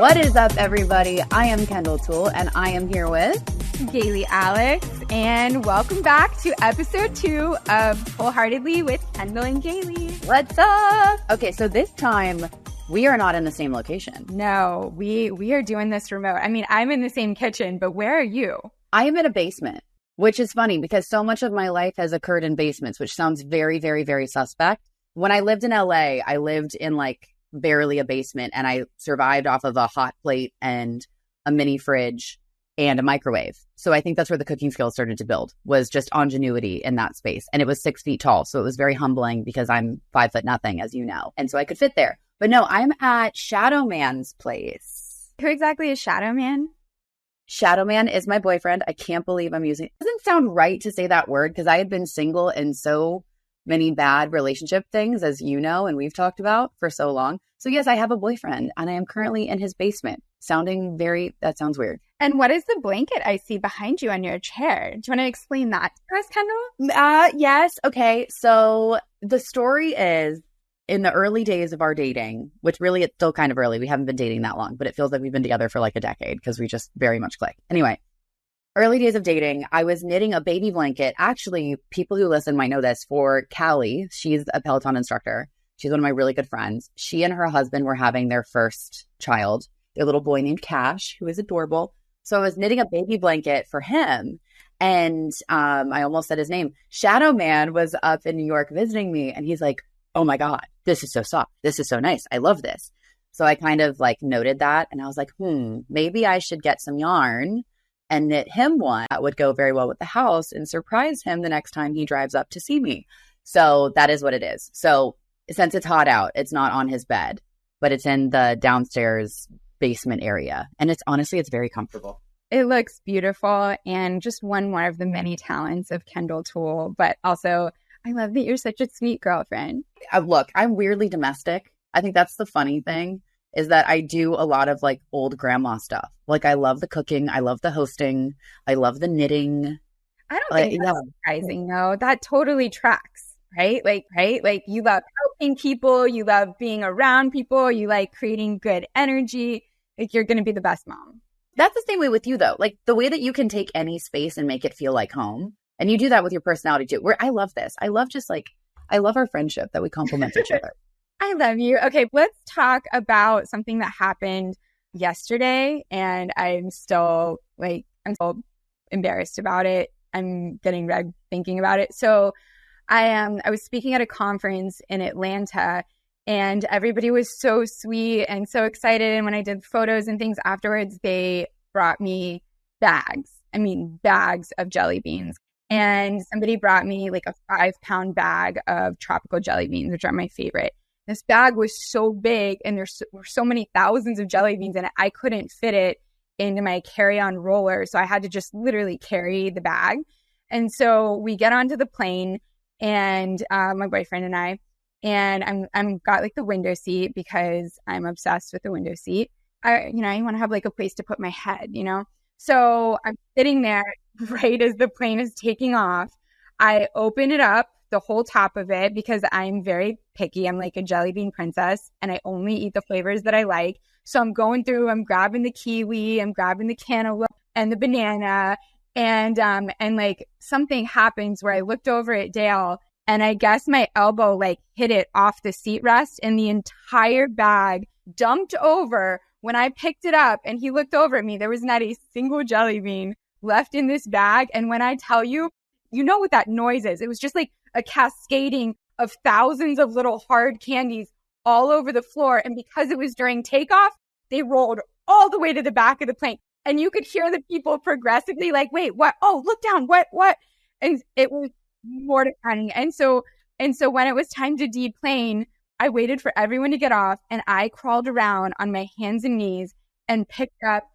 What is up, everybody? I am Kendall Toole, and I am here with Galey Alex, and welcome back to episode 2 of Wholeheartedly with Kendall and Galey. What's up? Okay, so this time we are not in the same location. No, we are doing this remote. I mean, I'm in the same kitchen, but where are you? I am in a basement, which is funny because so much of my life has occurred in basements, which sounds very, very, very suspect. When I lived in LA, I lived in like barely a basement, and I survived off of a hot plate and a mini fridge and a microwave. So I think that's where the cooking skills started to build, was just ingenuity in that space. And it was 6 feet tall. So it was very humbling because I'm 5'0", as you know. And so I could fit there. But no, I'm at Shadow Man's place. Who exactly is Shadow Man? Shadow Man is my boyfriend. I can't believe I'm using it. It doesn't sound right to say that word because I had been single in so many bad relationship things, as you know, and we've talked about for so long. So yes, I have a boyfriend, and I am currently in his basement. That sounds weird. And what is the blanket I see behind you on your chair? Do you want to explain that to us, Kendall? Yes. Okay. So the story is, in the early days of our dating, which really it's still kind of early. We haven't been dating that long, but it feels like we've been together for like a decade because we just very much click. Anyway, early days of dating, I was knitting a baby blanket. Actually, people who listen might know this, for Callie. She's a Peloton instructor. She's one of my really good friends. She and her husband were having their first child, their little boy named Cash, who is adorable. So I was knitting a baby blanket for him. And I almost said his name. Shadow Man was up in New York visiting me. And he's like, oh my God, this is so soft. This is so nice. I love this. So I kind of like noted that. And I was like, maybe I should get some yarn and knit him one that would go very well with the house and surprise him the next time he drives up to see me. So that is what it is. So since it's hot out, it's not on his bed, but it's in the downstairs basement area. And it's very comfortable. It looks beautiful and just one more of the many talents of Kendall Toole. But also, I love that you're such a sweet girlfriend. Look, I'm weirdly domestic. I think that's the funny thing, is that I do a lot of like old grandma stuff. Like I love the cooking. I love the hosting. I love the knitting. I don't think that's surprising, though. That totally tracks. Right? Like you love helping people, you love being around people, you like creating good energy. Like you're going to be the best mom. That's the same way with you, though. Like the way that you can take any space and make it feel like home. And you do that with your personality too. I love this. I love our friendship, that we complement each other. I love you. Okay, let's talk about something that happened yesterday. And I'm still embarrassed about it. I'm getting red thinking about it. So I was speaking at a conference in Atlanta, and everybody was so sweet and so excited. And when I did photos and things afterwards, they brought me bags of jelly beans. And somebody brought me like a 5-pound bag of tropical jelly beans, which are my favorite. This bag was so big, and there were so many thousands of jelly beans in it. I couldn't fit it into my carry-on roller, so I had to just literally carry the bag. And so we get onto the plane, and my boyfriend and I, and I'm got like the window seat because I'm obsessed with the window seat. I want to have like a place to put my head, So I'm sitting there right as the plane is taking off. I open it up, the whole top of it, because I'm very picky. I'm like a jelly bean princess, and I only eat the flavors that I like. So I'm going through, I'm grabbing the kiwi, I'm grabbing the cantaloupe and the banana. And like something happens where I looked over at Dale, and I guess my elbow like hit it off the seat rest, and the entire bag dumped over. When I picked it up and he looked over at me, there was not a single jelly bean left in this bag. And when I tell you, you know what that noise is. It was just like a cascading of thousands of little hard candies all over the floor. And because it was during takeoff, they rolled all the way to the back of the plane. And you could hear the people progressively like, wait, what? Oh, look down. What? And it was mortifying. And so when it was time to deplane, I waited for everyone to get off, and I crawled around on my hands and knees and picked up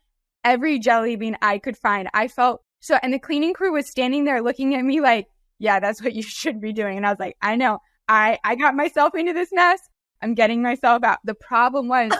every jelly bean I could find. I felt so, and the cleaning crew was standing there looking at me like, yeah, that's what you should be doing. And I was like, I know, I got myself into this mess. I'm getting myself out. The problem was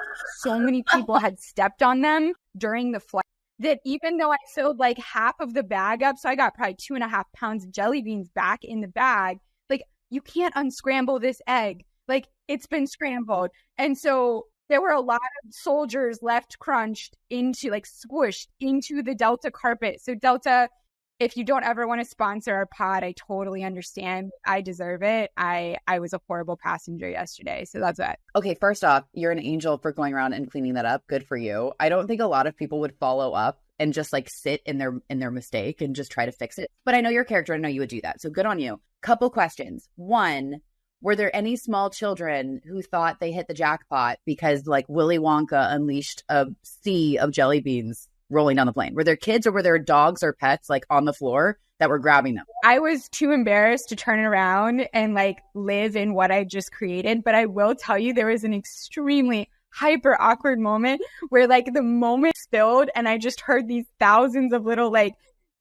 so many people had stepped on them during the flight that even though I filled like half of the bag up, so I got probably 2.5 pounds of jelly beans back in the bag, like you can't unscramble this egg. Like it's been scrambled. And so there were a lot of soldiers left crunched into, like, squished into the Delta carpet. So Delta, if you don't ever want to sponsor our pod, I totally understand. I deserve it. I was a horrible passenger yesterday. So that's it. Okay, first off, you're an angel for going around and cleaning that up. Good for you. I don't think a lot of people would follow up and just like sit in their mistake and just try to fix it. But I know your character. I know you would do that. So good on you. Couple questions. One, were there any small children who thought they hit the jackpot because like Willy Wonka unleashed a sea of jelly beans rolling down the plane? Were there kids or were there dogs or pets like on the floor that were grabbing them? I was too embarrassed to turn around and like live in what I just created. But I will tell you, there was an extremely hyper awkward moment where like the moment spilled and I just heard these thousands of little like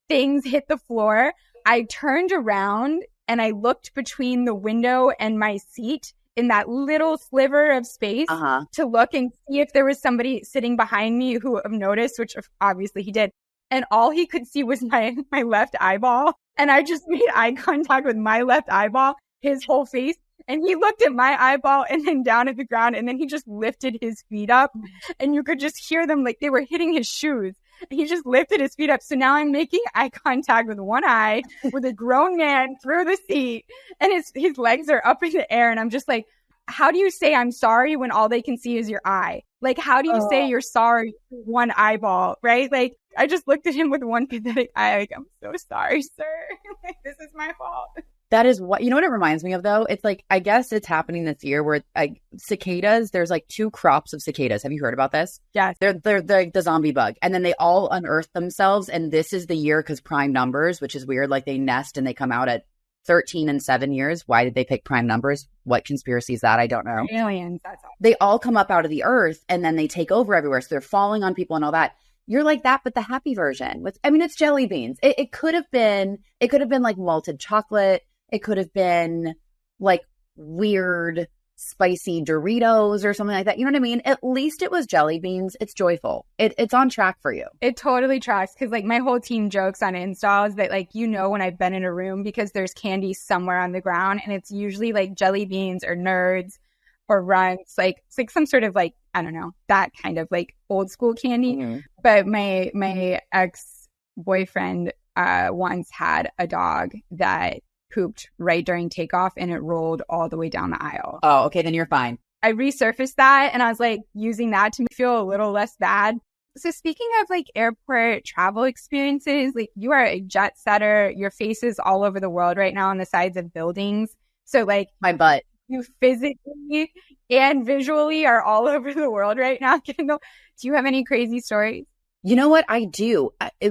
things hit the floor. I turned around and I looked between the window and my seat in that little sliver of space to look and see if there was somebody sitting behind me who would have noticed, which obviously he did. And all he could see was my left eyeball. And I just made eye contact with my left eyeball, his whole face. And he looked at my eyeball and then down at the ground. And then he just lifted his feet up. And you could just hear them like they were hitting his shoes. He just lifted his feet up. So now I'm making eye contact with one eye with a grown man through the seat. And his legs are up in the air. And I'm just like, how do you say I'm sorry when all they can see is your eye? Like, how do you say you're sorry with one eyeball, right? Like, I just looked at him with one pathetic eye. Like, I'm so sorry, sir. Like, this is my fault. That is what, you know what it reminds me of though? It's like, I guess it's happening this year where like cicadas, there's like 2 crops of cicadas. Have you heard about this? Yes. They're the zombie bug. And then they all unearth themselves. And this is the year because prime numbers, which is weird. Like they nest and they come out at 13 and 7 years. Why did they pick prime numbers? What conspiracy is that? I don't know. Aliens, that's all. They all come up out of the earth and then they take over everywhere. So they're falling on people and all that. You're like that, but the happy version. It's jelly beans. It could have been like malted chocolate. It could have been like weird spicy Doritos or something like that. You know what I mean? At least it was jelly beans. It's joyful. It's on track for you. It totally tracks because like my whole team jokes on installs that like, you know, when I've been in a room because there's candy somewhere on the ground and it's usually like jelly beans or nerds or runts. Like it's like some sort of like, I don't know, that kind of like old school candy. Mm-hmm. But my ex-boyfriend once had a dog that pooped right during takeoff and it rolled all the way down the aisle. Oh, okay, then you're fine. I resurfaced that and I was like using that to feel a little less bad. So speaking of like airport travel experiences, like you are a jet setter, your face is all over the world right now on the sides of buildings. So like my butt. You physically and visually are all over the world right now, Kendall. Do you have any crazy stories? You know what? I do.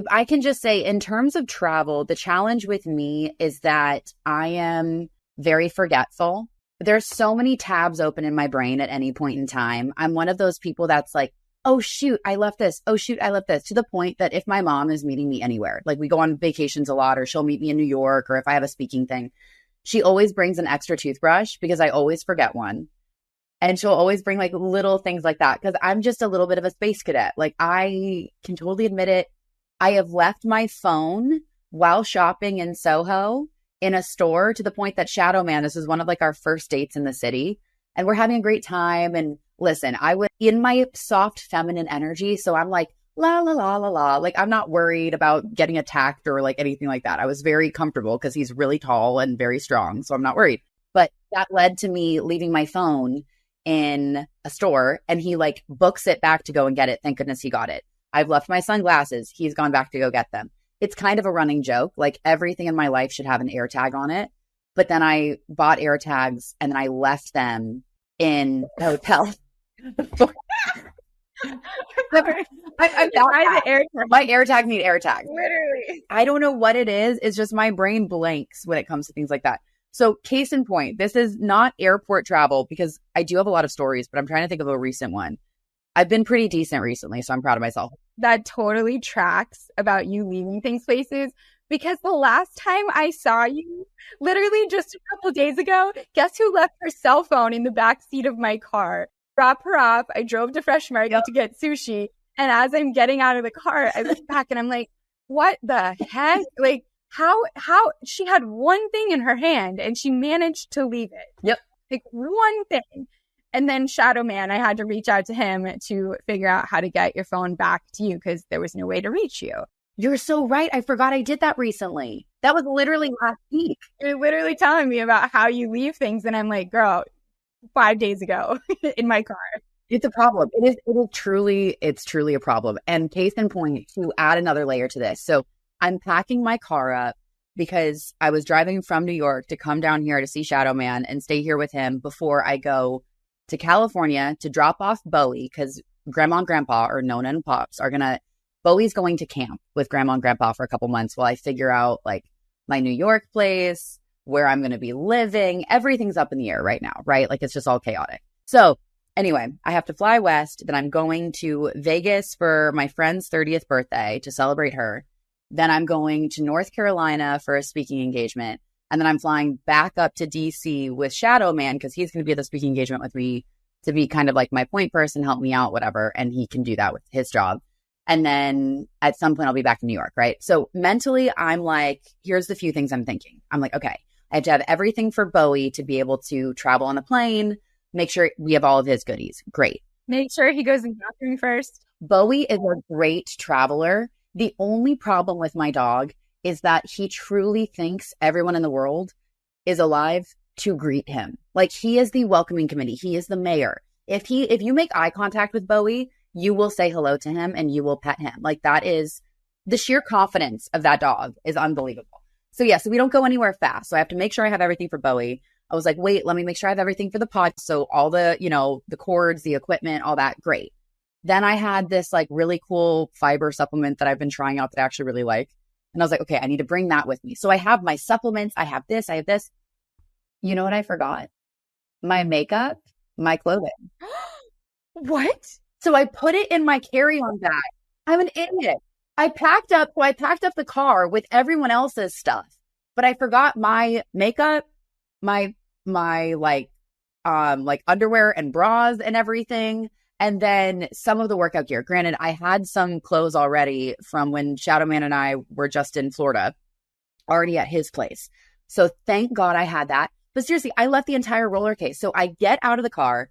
I can just say in terms of travel, the challenge with me is that I am very forgetful. There's so many tabs open in my brain at any point in time. I'm one of those people that's like, oh, shoot, I left this. Oh, shoot, I left this. To the point that if my mom is meeting me anywhere, like we go on vacations a lot or she'll meet me in New York or if I have a speaking thing, she always brings an extra toothbrush because I always forget one. And she'll always bring like little things like that because I'm just a little bit of a space cadet. Like I can totally admit it. I have left my phone while shopping in Soho in a store to the point that Shadow Man, this is one of like our first dates in the city and we're having a great time. And listen, I was in my soft feminine energy. So I'm like, la, la, la, la, la. Like I'm not worried about getting attacked or like anything like that. I was very comfortable because he's really tall and very strong. So I'm not worried. But that led to me leaving my phone in a store and he like books it back to go and get it. Thank goodness he got it. I've left my sunglasses. He's gone back to go get them. It's kind of a running joke. Like everything in my life should have an AirTag on it. But then I bought AirTags and then I left them in the hotel. My AirTags need AirTags. Literally. I don't know what it is. It's just my brain blanks when it comes to things like that. So case in point, this is not airport travel because I do have a lot of stories, but I'm trying to think of a recent one. I've been pretty decent recently, so I'm proud of myself. That totally tracks about you leaving things places because the last time I saw you, literally just a couple days ago, guess who left her cell phone in the back seat of my car? Drop her off. I drove to Fresh Market to get sushi. And as I'm getting out of the car, I look back and I'm like, what the heck? Like, how she had one thing in her hand and she managed to leave it. Yep. Like one thing. And then Shadow Man, I had to reach out to him to figure out how to get your phone back to you because there was no way to reach you. You're so right. I forgot I did that recently. That was literally last week. You're literally telling me about how you leave things. And I'm like, girl, 5 days ago in my car. It's a problem. It's truly a problem. And case in point, to add another layer to this. So I'm packing my car up because I was driving from New York to come down here to see Shadow Man and stay here with him before I go to California to drop off Bowie because Grandma and Grandpa, or Nona and Pops, Bowie's going to camp with Grandma and Grandpa for a couple months while I figure out like my New York place, where I'm going to be living. Everything's up in the air right now, right? Like it's just all chaotic. So anyway, I have to fly west. Then I'm going to Vegas for my friend's 30th birthday to celebrate her. Then I'm going to North Carolina for a speaking engagement. And then I'm flying back up to DC with Shadow Man because he's going to be at the speaking engagement with me to be kind of like my point person, help me out, whatever. And he can do that with his job. And then at some point I'll be back in New York, right? So mentally, I'm like, here's the few things I'm thinking. I'm like, okay, I have to have everything for Bowie to be able to travel on the plane, make sure we have all of his goodies. Great. Make sure he goes in the bathroom first. Bowie is a great traveler. The only problem with my dog is that he truly thinks everyone in the world is alive to greet him. Like he is the welcoming committee. He is the mayor. If you make eye contact with Bowie, you will say hello to him and you will pet him. Like that is the sheer confidence of that dog is unbelievable. So yeah, so we don't go anywhere fast. So I have to make sure I have everything for Bowie. I was like, wait, let me make sure I have everything for the pod. So all the, the cords, the equipment, all that, great. Then I had this like really cool fiber supplement that I've been trying out that I actually really like. And I was like, okay, I need to bring that with me. So I have my supplements. I have this. You know what I forgot? My makeup, my clothing. What? So I put it in my carry-on bag. I'm an idiot. I packed up the car with everyone else's stuff, but I forgot my makeup, my underwear and bras and everything. And then some of the workout gear. Granted, I had some clothes already from when Shadow Man and I were just in Florida, already at his place. So thank God I had that. But seriously, I left the entire roller case. So I get out of the car,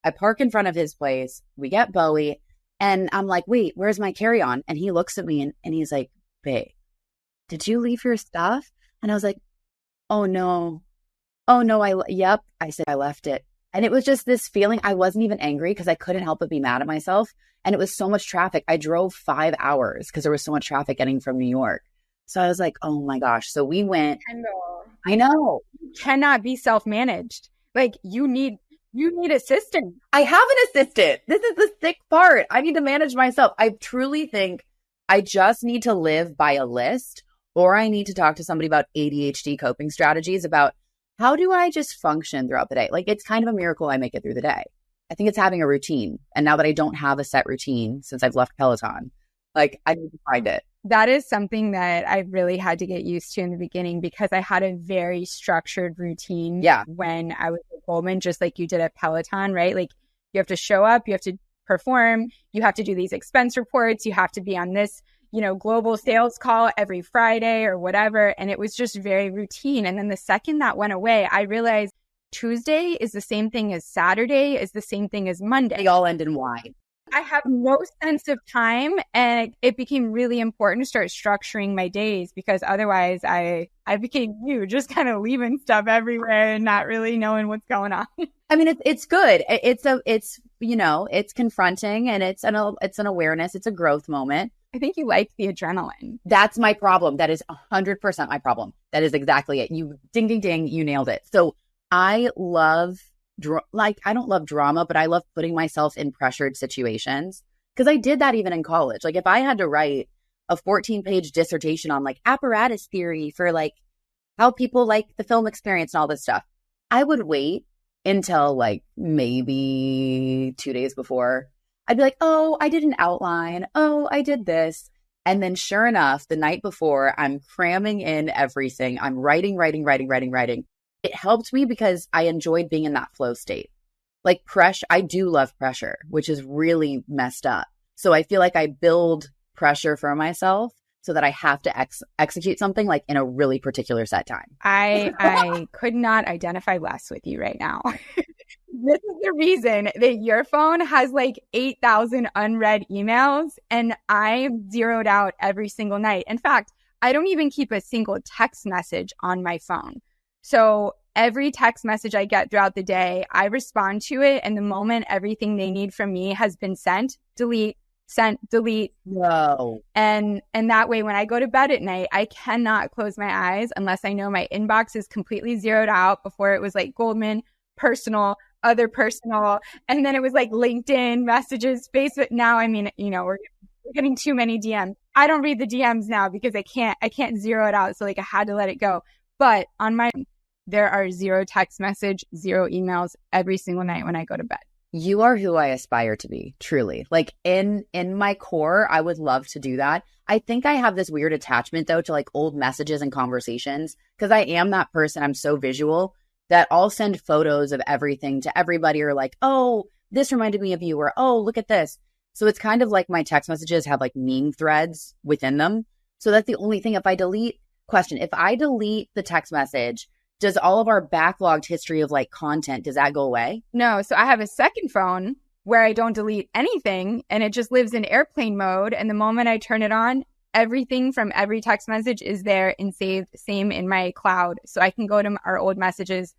I park in front of his place, we get Bowie, and I'm like, wait, where's my carry-on? And he looks at me and he's like, babe, did you leave your stuff? And I was like, oh no, yep. I said, I left it. And it was just this feeling. I wasn't even angry because I couldn't help but be mad at myself. And it was so much traffic. I drove 5 hours because there was so much traffic getting from New York. So I was like, oh my gosh. So we went. I know. You cannot be self-managed. Like you need assistance. I have an assistant. This is the sick part. I need to manage myself. I truly think I just need to live by a list, or I need to talk to somebody about ADHD coping strategies about how do I just function throughout the day? Like it's kind of a miracle I make it through the day. I think it's having a routine. And now that I don't have a set routine since I've left Peloton, like I need to find it. That is something that I really had to get used to in the beginning because I had a very structured routine when I was at Goldman, just like you did at Peloton, right? Like you have to show up, you have to perform, you have to do these expense reports, you have to be on this, global sales call every Friday or whatever. And it was just very routine. And then the second that went away, I realized Tuesday is the same thing as Saturday, is the same thing as Monday. They all end in Y. I have no sense of time, and it became really important to start structuring my days because otherwise I became you, just kind of leaving stuff everywhere and not really knowing what's going on. I mean, it's good. It's confronting and it's an awareness. It's a growth moment. I think you like the adrenaline. That's my problem. That is 100% my problem. That is exactly it. You ding, ding, ding. You nailed it. So I love I don't love drama, but I love putting myself in pressured situations because I did that even in college. Like if I had to write a 14-page dissertation on like apparatus theory for like how people like the film experience and all this stuff, I would wait until like maybe 2 days before. I'd be like, oh, I did an outline. Oh, I did this. And then sure enough, the night before, I'm cramming in everything. I'm writing. It helped me because I enjoyed being in that flow state. Like I do love pressure, which is really messed up. So I feel like I build pressure for myself so that I have to execute something like in a really particular set time. I could not identify less with you right now. This is the reason that your phone has like 8,000 unread emails, and I'm zeroed out every single night. In fact, I don't even keep a single text message on my phone. So every text message I get throughout the day, I respond to it. And the moment everything they need from me has been sent, delete, sent, delete. Whoa. And that way, when I go to bed at night, I cannot close my eyes unless I know my inbox is completely zeroed out. Before it was like Goldman, personal, other personal, and then it was like LinkedIn messages, Facebook. Now, I mean, we're getting too many DMs. I don't read the DMs now because I can't zero it out. So like I had to let it go. But on my, there are 0 text message, 0 emails every single night when I go to bed. You are who I aspire to be, truly. Like in my core, I would love to do that. I think I have this weird attachment though to like old messages and conversations because I am that person. I'm so visual that I'll send photos of everything to everybody or like, oh, this reminded me of you, or oh, look at this. So it's kind of like my text messages have like meme threads within them. So that's the only thing. If I delete the text message, does all of our backlogged history of like content, does that go away? No. So I have a second phone where I don't delete anything and it just lives in airplane mode. And the moment I turn it on, everything from every text message is there and saved, same in my cloud. So I can go to our old messages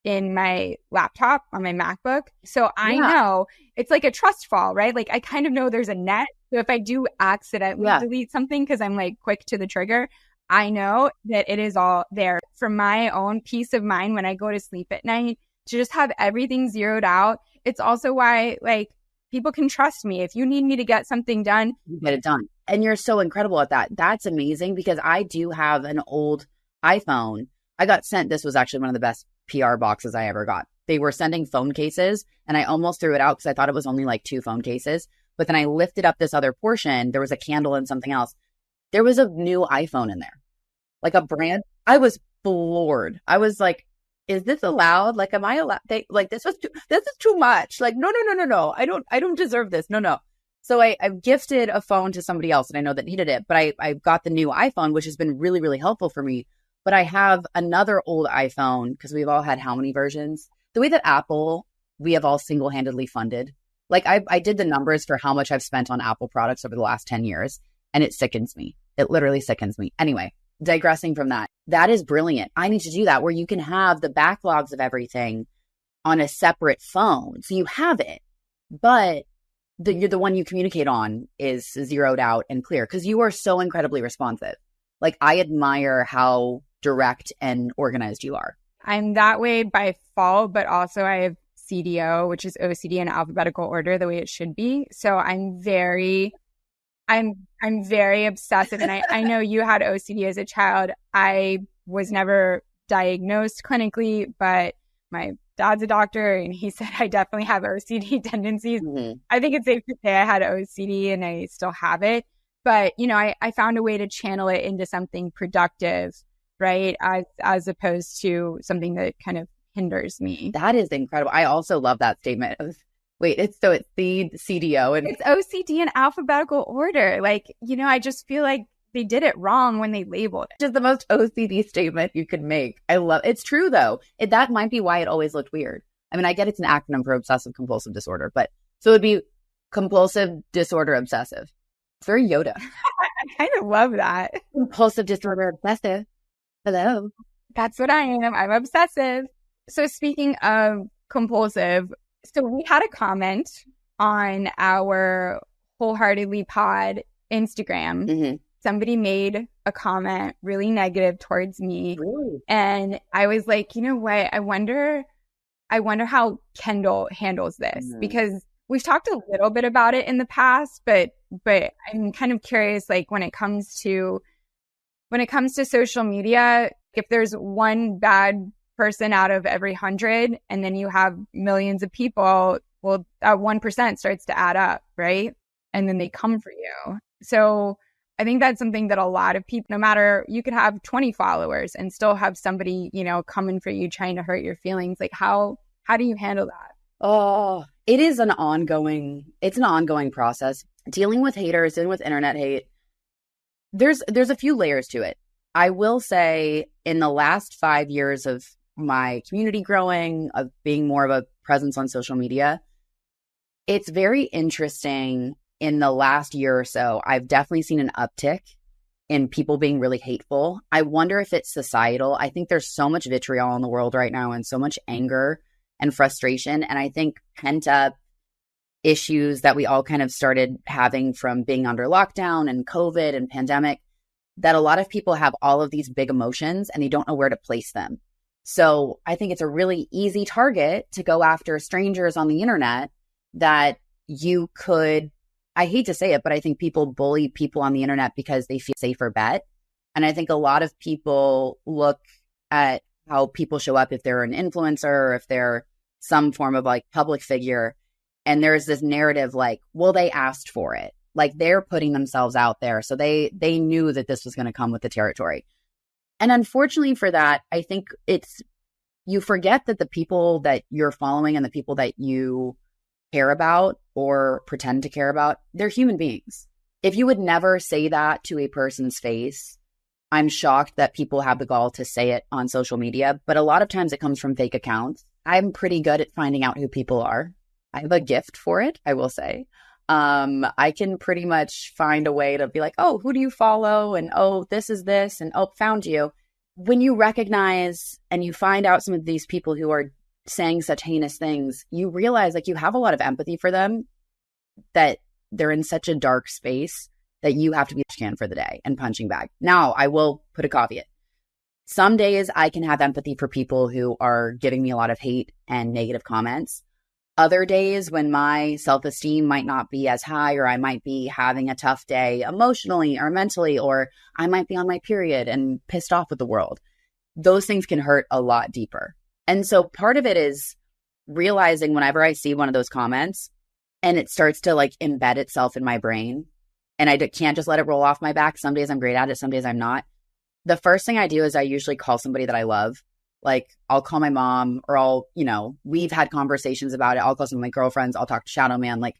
in my laptop on my MacBook. So I know it's like a trust fall, right? Like I kind of know there's a net. So if I do accidentally delete something because I'm like quick to the trigger, I know that it is all there for my own peace of mind when I go to sleep at night to just have everything zeroed out. It's also why like people can trust me. If you need me to get something done, you get it done. And you're so incredible at that. That's amazing because I do have an old iPhone. I got sent, this was actually one of the best PR boxes I ever got. They were sending phone cases and I almost threw it out because I thought it was only like 2 phone cases. But then I lifted up this other portion. There was a candle and something else. There was a new iPhone in there, like a brand. I was floored. I was like, is this allowed? Like, am I allowed? This is too much. Like, no. I don't deserve this. No. So I gifted a phone to somebody else and I know that needed it, but I got the new iPhone, which has been really, really helpful for me. But I have another old iPhone because we've all had how many versions? The way that Apple, we have all single-handedly funded. Like I did the numbers for how much I've spent on Apple products over the last 10 years and it sickens me. It literally sickens me. Anyway, digressing from that, that is brilliant. I need to do that where you can have the backlogs of everything on a separate phone. So you have it, but the one you communicate on is zeroed out and clear because you are so incredibly responsive. Like I admire how direct and organized you are. I'm that way by fault, but also I have CDO, which is OCD in alphabetical order, the way it should be. So I'm very obsessive. And I know you had OCD as a child. I was never diagnosed clinically, but my dad's a doctor and he said I definitely have OCD tendencies. Mm-hmm. I think it's safe to say I had OCD and I still have it. But, I found a way to channel it into something productive, right? As opposed to something that kind of hinders me. That is incredible. I also love that statement. Wait, it's the CDO and it's OCD in alphabetical order. Like, I just feel like they did it wrong when they labeled it. Just the most OCD statement you could make. I love it's true though. That might be why it always looked weird. I mean, I get it's an acronym for obsessive compulsive disorder, but so it'd be compulsive disorder obsessive. It's very Yoda. I kind of love that. Compulsive disorder obsessive. Hello. That's what I am. I'm obsessive. So speaking of compulsive, so we had a comment on our Wholeheartedly Pod Instagram. Mm-hmm. Somebody made a comment really negative towards me. Really? And I was like, you know what? I wonder how Kendall handles this because we've talked a little bit about it in the past, but I'm kind of curious, like when it comes to social media, if there's one bad person out of every 100 and then you have millions of people, well, that 1% starts to add up, right? And then they come for you. So I think that's something that a lot of people, no matter, you could have 20 followers and still have somebody, coming for you, trying to hurt your feelings. Like how do you handle that? Oh, it's an ongoing process. Dealing with haters, dealing with internet hate. There's a few layers to it. I will say in the last 5 years of my community growing, of being more of a presence on social media, it's very interesting. In the last year or so, I've definitely seen an uptick in people being really hateful. I wonder if it's societal. I think there's so much vitriol in the world right now and so much anger and frustration. And I think pent up issues that we all kind of started having from being under lockdown and COVID and pandemic, that a lot of people have all of these big emotions and they don't know where to place them. So I think it's a really easy target to go after strangers on the internet that you could, I hate to say it, but I think people bully people on the internet because they feel safer bet. And I think a lot of people look at how people show up if they're an influencer or if they're some form of like public figure. And there's this narrative like, well, they asked for it. Like they're putting themselves out there. So they knew that this was going to come with the territory. And unfortunately for that, I think you forget that the people that you're following and the people that you care about or pretend to care about, they're human beings. If you would never say that to a person's face, I'm shocked that people have the gall to say it on social media. But a lot of times it comes from fake accounts. I'm pretty good at finding out who people are. I have a gift for it, I will say. I can pretty much find a way to be like, oh, who do you follow? And oh, this is this. And oh, found you. When you recognize and you find out some of these people who are saying such heinous things, you realize like you have a lot of empathy for them, that they're in such a dark space that you have to be a can for the day and punching bag. Now, I will put a caveat. Some days I can have empathy for people who are giving me a lot of hate and negative comments. Other days when my self-esteem might not be as high, or I might be having a tough day emotionally or mentally, or I might be on my period and pissed off with the world. Those things can hurt a lot deeper. And so part of it is realizing whenever I see one of those comments and it starts to like embed itself in my brain and I can't just let it roll off my back. Some days I'm great at it. Some days I'm not. The first thing I do is I usually call somebody that I love. Like I'll call my mom, or we've had conversations about it. I'll call some of my girlfriends. I'll talk to Shadow Man, like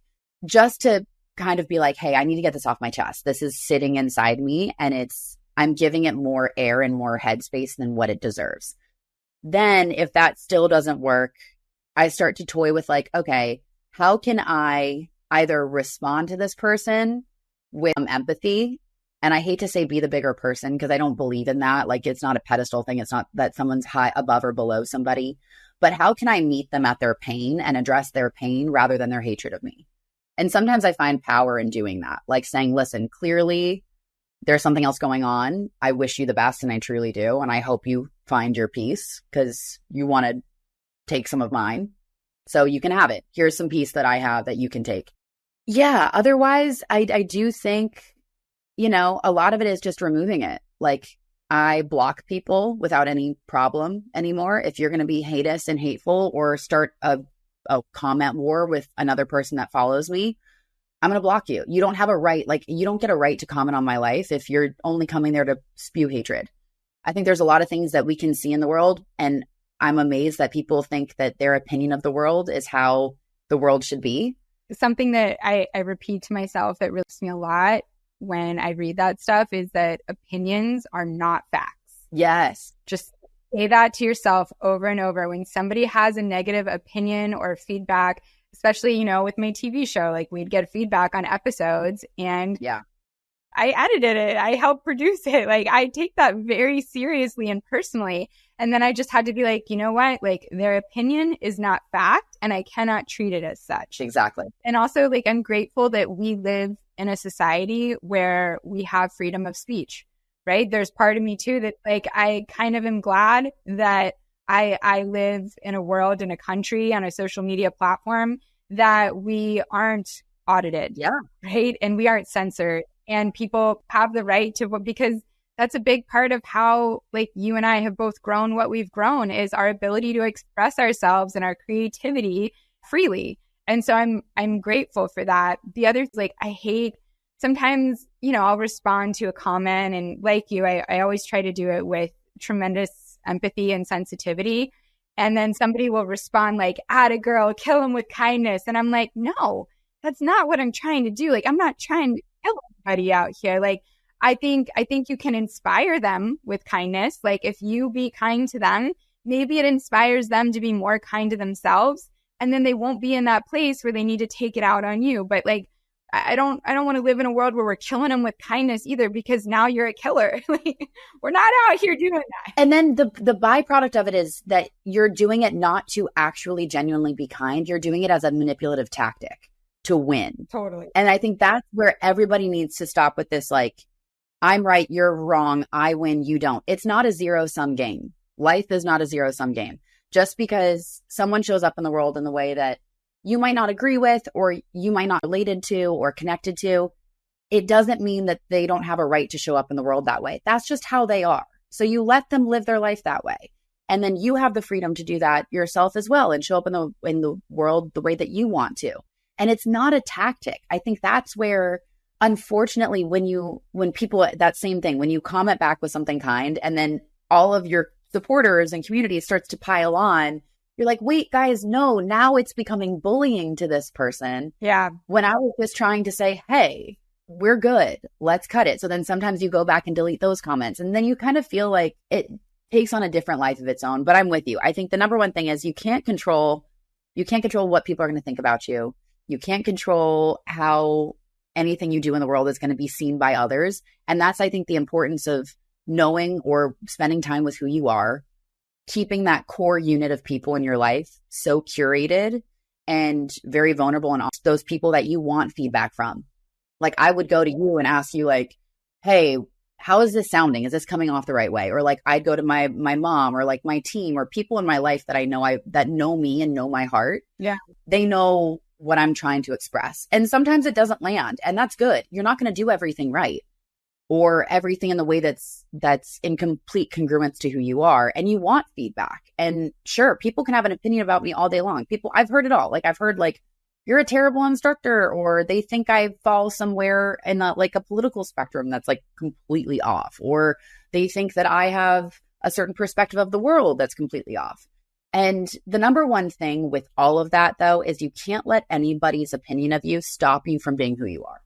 just to kind of be like, hey, I need to get this off my chest. This is sitting inside me and I'm giving it more air and more headspace than what it deserves. Then if that still doesn't work, I start to toy with like, okay, how can I either respond to this person with empathy? And I hate to say be the bigger person because I don't believe in that. Like it's not a pedestal thing. It's not that someone's high above or below somebody. But how can I meet them at their pain and address their pain rather than their hatred of me? And sometimes I find power in doing that. Like saying, listen, clearly there's something else going on. I wish you the best, and I truly do. And I hope you find your peace because you want to take some of mine. So you can have it. Here's some peace that I have that you can take. Yeah. Otherwise, I do think, a lot of it is just removing it. Like I block people without any problem anymore. If you're going to be heinous and hateful or start a comment war with another person that follows me, I'm going to block you. You don't have a right. Like you don't get a right to comment on my life if you're only coming there to spew hatred. I think there's a lot of things that we can see in the world. And I'm amazed that people think that their opinion of the world is how the world should be. Something that I repeat to myself that really helps me a lot when I read that stuff is that opinions are not facts. Yes. Just say that to yourself over and over. When somebody has a negative opinion or feedback, especially, with my TV show, like we'd get feedback on episodes and yeah, I edited it. I helped produce it. Like I take that very seriously and personally. And then I just had to be like, you know what? Like their opinion is not fact and I cannot treat it as such. Exactly. And also like I'm grateful that we live in a society where we have freedom of speech, right? There's part of me too that like I kind of am glad that I live in a world, in a country, on a social media platform that we aren't audited. Yeah. Right. And we aren't censored. And people have the right to, because that's a big part of how like you and I have both grown what we've grown is our ability to express ourselves and our creativity freely. And so I'm grateful for that. The other, like, I hate sometimes, I'll respond to a comment and like you, I always try to do it with tremendous empathy and sensitivity. And then somebody will respond like, atta girl, kill him with kindness. And I'm like, no, that's not what I'm trying to do. Like, I'm not trying to kill anybody out here. Like, I think you can inspire them with kindness. Like if you be kind to them, maybe it inspires them to be more kind to themselves. And then they won't be in that place where they need to take it out on you. But like, I don't want to live in a world where we're killing them with kindness either, because now you're a killer. Like, we're not out here doing that. And then the byproduct of it is that you're doing it not to actually genuinely be kind. You're doing it as a manipulative tactic to win. Totally. And I think that's where everybody needs to stop with this, like, I'm right, you're wrong, I win, you don't. It's not a zero-sum game. Life is not a zero-sum game. Just because someone shows up in the world in the way that you might not agree with, or you might not related to or connected to, it doesn't mean that they don't have a right to show up in the world that way. That's just how they are. So you let them live their life that way. And then you have the freedom to do that yourself as well and show up in the world the way that you want to. And it's not a tactic. I think that's where, unfortunately, when people, that same thing, when you comment back with something kind and then all of your supporters and community starts to pile on, you're like, wait, guys, no, now it's becoming bullying to this person. Yeah. When I was just trying to say, hey, we're good, let's cut it. So then sometimes you go back and delete those comments. And then you kind of feel like it takes on a different life of its own. But I'm with you. I think the number one thing is you can't control what people are going to think about you. You can't control how anything you do in the world is going to be seen by others. And that's, I think, the importance of knowing or spending time with who you are, keeping that core unit of people in your life so curated and very vulnerable, and those people that you want feedback from. Like, I would go to you and ask you, like, hey, how is this sounding? Is this coming off the right way? Or like, I'd go to my mom or like my team or people in my life that I know that know me and know my heart. Yeah. They know what I'm trying to express. And sometimes it doesn't land, and that's good. You're not going to do everything right or everything in the way that's in complete congruence to who you are, and you want feedback. And sure, people can have an opinion about me all day long. I've heard it all. Like, I've heard like, you're a terrible instructor, or they think I fall somewhere in a political spectrum that's like completely off, or they think that I have a certain perspective of the world that's completely off. And the number one thing with all of that, though, is you can't let anybody's opinion of you stop you from being who you are.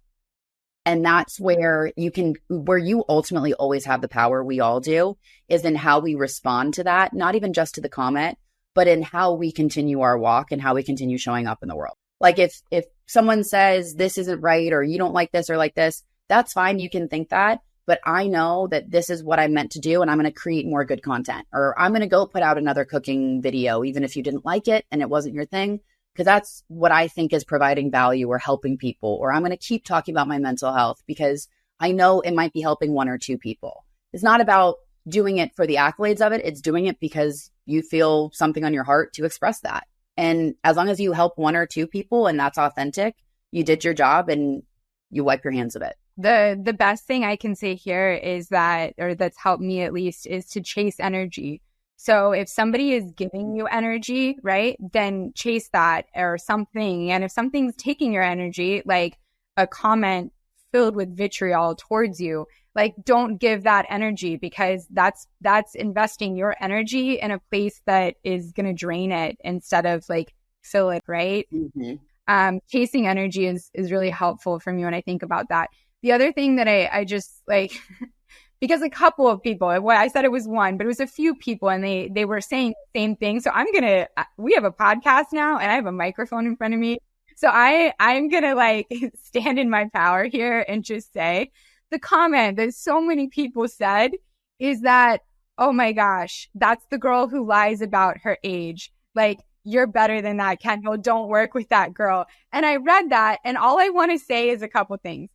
And that's where you ultimately always have the power, we all do, is in how we respond to that, not even just to the comment, but in how we continue our walk and how we continue showing up in the world. Like, if someone says this isn't right, or you don't like this or like this, that's fine. You can think that, but I know that this is what I meant to do, and I'm going to create more good content, or I'm going to go put out another cooking video, even if you didn't like it and it wasn't your thing. Because that's what I think is providing value or helping people. Or I'm going to keep talking about my mental health because I know it might be helping one or two people. It's not about doing it for the accolades of it. It's doing it because you feel something on your heart to express that. And as long as you help one or two people and that's authentic, you did your job and you wipe your hands of it. The best thing I can say here is that, or that's helped me at least, is to chase energy. So if somebody is giving you energy, right, then chase that or something. And if something's taking your energy, like a comment filled with vitriol towards you, like, don't give that energy, because that's investing your energy in a place that is going to drain it instead of like fill it, right? Mm-hmm. Chasing energy is really helpful for me when I think about that. The other thing that I just like... Because a couple of people, I said it was one, but it was a few people, and they were saying the same thing. So we have a podcast now, and I have a microphone in front of me. So I'm going to like stand in my power here and just say the comment that so many people said is that, oh my gosh, that's the girl who lies about her age. Like, you're better than that, Kendall. Don't work with that girl. And I read that, and all I want to say is a couple things.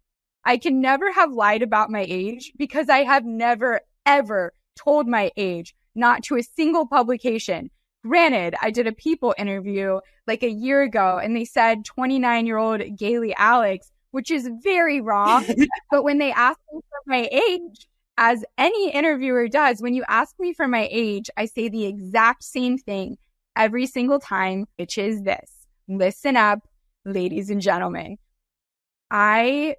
I can never have lied about my age, because I have never, ever told my age, not to a single publication. Granted, I did a People interview like a year ago, and they said 29-year-old Galey Alex, which is very wrong. But when they asked me for my age, as any interviewer does, when you ask me for my age, I say the exact same thing every single time, which is this. Listen up, ladies and gentlemen. I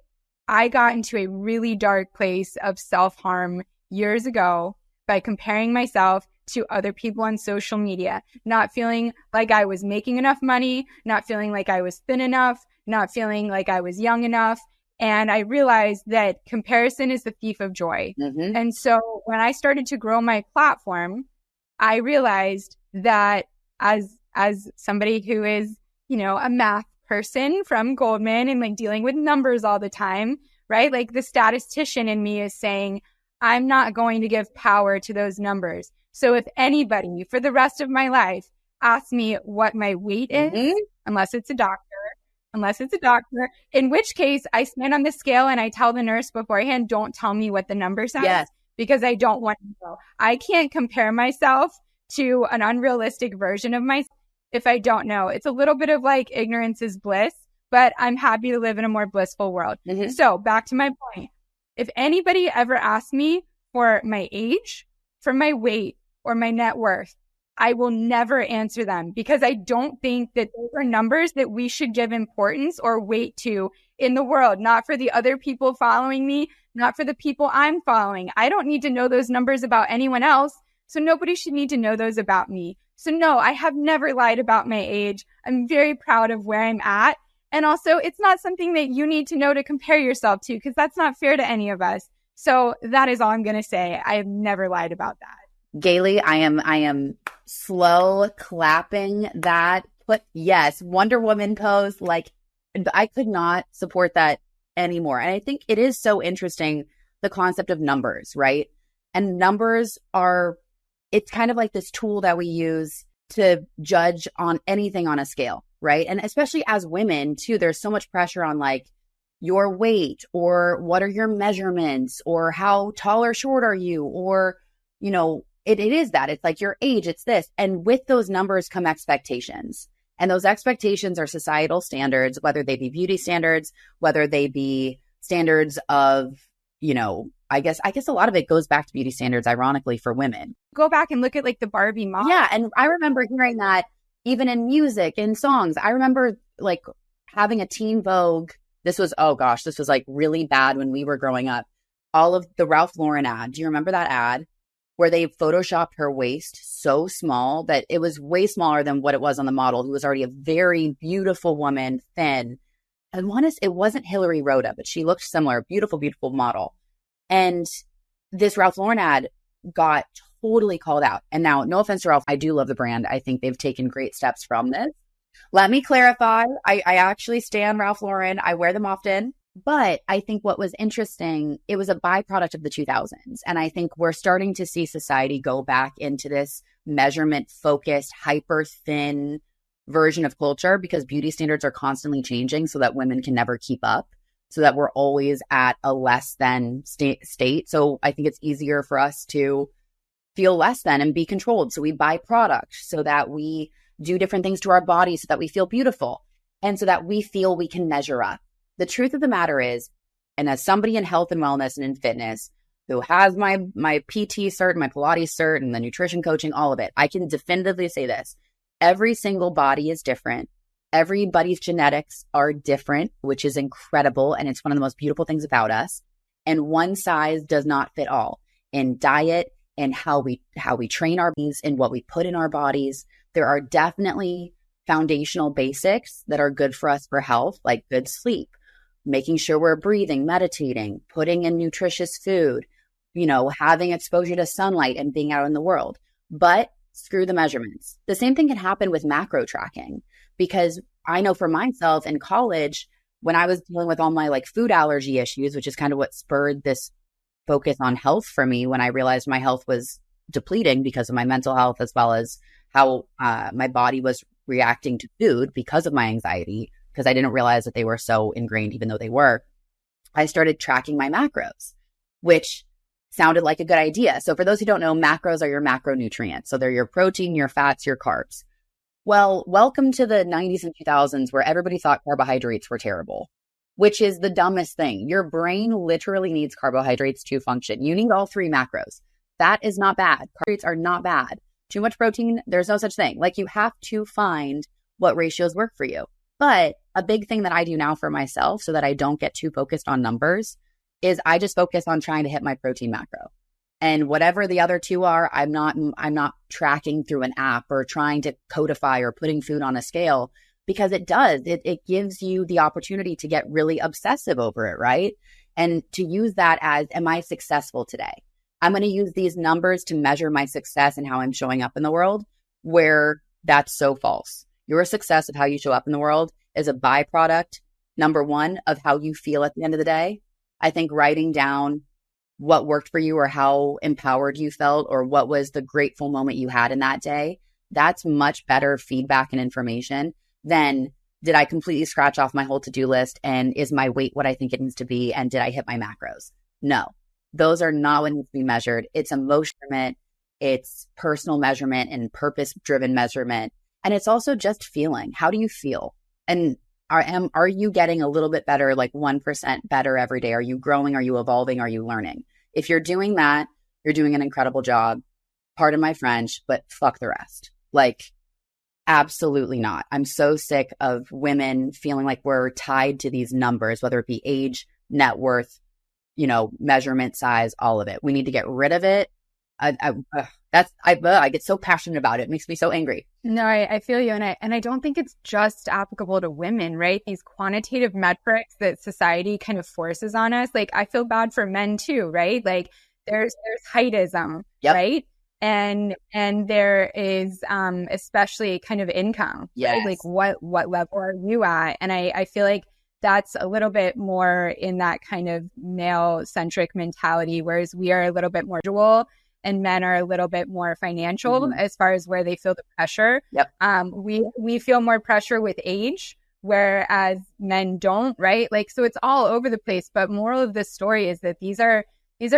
got into a really dark place of self-harm years ago by comparing myself to other people on social media, not feeling like I was making enough money, not feeling like I was thin enough, not feeling like I was young enough. And I realized that comparison is the thief of joy. Mm-hmm. And so when I started to grow my platform, I realized that as somebody who is, a math person from Goldman and like dealing with numbers all the time, right? Like the statistician in me is saying, I'm not going to give power to those numbers. So if anybody for the rest of my life asks me what my weight is, unless it's a doctor, in which case I stand on the scale and I tell the nurse beforehand, don't tell me what the number says. Yes. Because I don't want to know. I can't compare myself to an unrealistic version of myself if I don't know. It's a little bit of like ignorance is bliss, but I'm happy to live in a more blissful world. So back to my point. If anybody ever asks me for my age, for my weight, or my net worth, I will never answer them because I don't think that those are numbers that we should give importance or weight to in the world, not for the other people following me, not for the people I'm following. I don't need to know those numbers about anyone else, so nobody should need to know those about me. So no, I have never lied about my age. I'm very proud of where I'm at. And also, it's not something that you need to know to compare yourself to because that's not fair to any of us. So that is all I'm going to say. I have never lied about that. Galey, I am slow clapping that. But yes, Wonder Woman pose, like I could not support that anymore. And I think it is so interesting, the concept of numbers, right? And numbers it's kind of like this tool that we use to judge on anything on a scale, right? And especially as women too, there's so much pressure on like your weight or what are your measurements or how tall or short are you or, it is that. It's like your age, it's this. And with those numbers come expectations. And those expectations are societal standards, whether they be beauty standards, whether they be standards of, I guess a lot of it goes back to beauty standards, ironically, for women. Go back and look at like the Barbie model. Yeah. And I remember hearing that even in music, in songs. I remember like having a Teen Vogue. This was like really bad when we were growing up. All of the Ralph Lauren ad. Do you remember that ad? Where they photoshopped her waist so small that it was way smaller than what it was on the model, who was already a very beautiful woman, thin. It wasn't Hillary Rhoda, but she looked similar. Beautiful, beautiful model. And this Ralph Lauren ad got totally called out. And now, no offense to Ralph, I do love the brand. I think they've taken great steps from this. Let me clarify. I actually stand Ralph Lauren. I wear them often. But I think what was interesting, it was a byproduct of the 2000s. And I think we're starting to see society go back into this measurement-focused, hyper-thin version of culture because beauty standards are constantly changing so that women can never keep up, so that we're always at a less than state. So I think it's easier for us to feel less than and be controlled. So we buy products so that we do different things to our bodies so that we feel beautiful and so that we feel we can measure up. The truth of the matter is, and as somebody in health and wellness and in fitness who has my PT cert, my Pilates cert, and the nutrition coaching, all of it, I can definitively say this. Every single body is different. Everybody's genetics are different, which is incredible. And it's one of the most beautiful things about us. And one size does not fit all in diet and how we train our bodies and what we put in our bodies. There are definitely foundational basics that are good for us for health, like good sleep, making sure we're breathing, meditating, putting in nutritious food, having exposure to sunlight and being out in the world. But screw the measurements. The same thing can happen with macro tracking, because I know for myself in college, when I was dealing with all my like food allergy issues, which is kind of what spurred this focus on health for me when I realized my health was depleting because of my mental health, as well as how my body was reacting to food because of my anxiety, because I didn't realize that they were so ingrained, even though they were. I started tracking my macros, which sounded like a good idea. So for those who don't know, macros are your macronutrients. So they're your protein, your fats, your carbs. Well, welcome to the 90s and 2000s where everybody thought carbohydrates were terrible, which is the dumbest thing. Your brain literally needs carbohydrates to function. You need all three macros. That is not bad. Carbohydrates are not bad. Too much protein, there's no such thing. Like, you have to find what ratios work for you. But a big thing that I do now for myself so that I don't get too focused on numbers is I just focus on trying to hit my protein macro. And whatever the other two are, I'm not tracking through an app or trying to codify or putting food on a scale, because it gives you the opportunity to get really obsessive over it, right? And to use that as, am I successful today? I'm going to use these numbers to measure my success and how I'm showing up in the world, where that's so false. Your success of how you show up in the world is a byproduct, number one, of how you feel at the end of the day. I think writing down what worked for you or how empowered you felt or what was the grateful moment you had in that day, that's much better feedback and information than did I completely scratch off my whole to-do list and is my weight what I think it needs to be and did I hit my macros? No, those are not what needs to be measured. It's emotion measurement, it's personal measurement and purpose-driven measurement. And it's also just feeling. How do you feel? And are you getting a little bit better, like 1% better every day? Are you growing? Are you evolving? Are you learning? If you're doing that, you're doing an incredible job. Pardon my French, but fuck the rest. Like, absolutely not. I'm so sick of women feeling like we're tied to these numbers, whether it be age, net worth, measurement, size, all of it. We need to get rid of it. I get so passionate about it. It makes me so angry. No, I feel you. And I don't think it's just applicable to women, right? These quantitative metrics that society kind of forces on us. Like, I feel bad for men too, right? Like there's heightism, yep. Right? And there is especially kind of income, yes. Right? Like what level are you at? And I feel like that's a little bit more in that kind of male centric mentality, whereas we are a little bit more dual. And men are a little bit more financial as far as where they feel the pressure. Yep. We feel more pressure with age, whereas men don't, right? Like, so it's all over the place. But moral of this story is that these are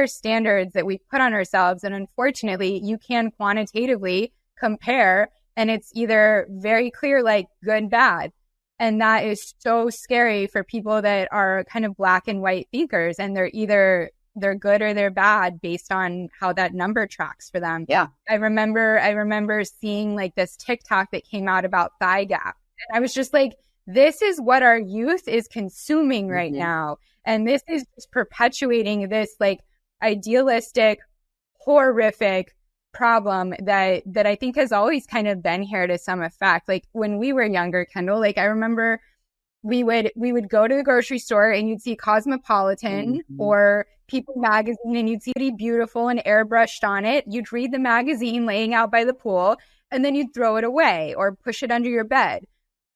standards that we put on ourselves. And unfortunately, you can quantitatively compare, and it's either very clear, like good, bad. And that is so scary for people that are kind of black and white thinkers. And they're good or they're bad based on how that number tracks for them. Yeah. I remember seeing like this TikTok that came out about thigh gap. And I was just like, this is what our youth is consuming right now. And this is just perpetuating this like idealistic, horrific problem that I think has always kind of been here to some effect. Like when we were younger, Kendall, like I remember we would go to the grocery store and you'd see Cosmopolitan or People magazine and you'd see it beautiful and airbrushed on it. You'd read the magazine laying out by the pool and then you'd throw it away or push it under your bed.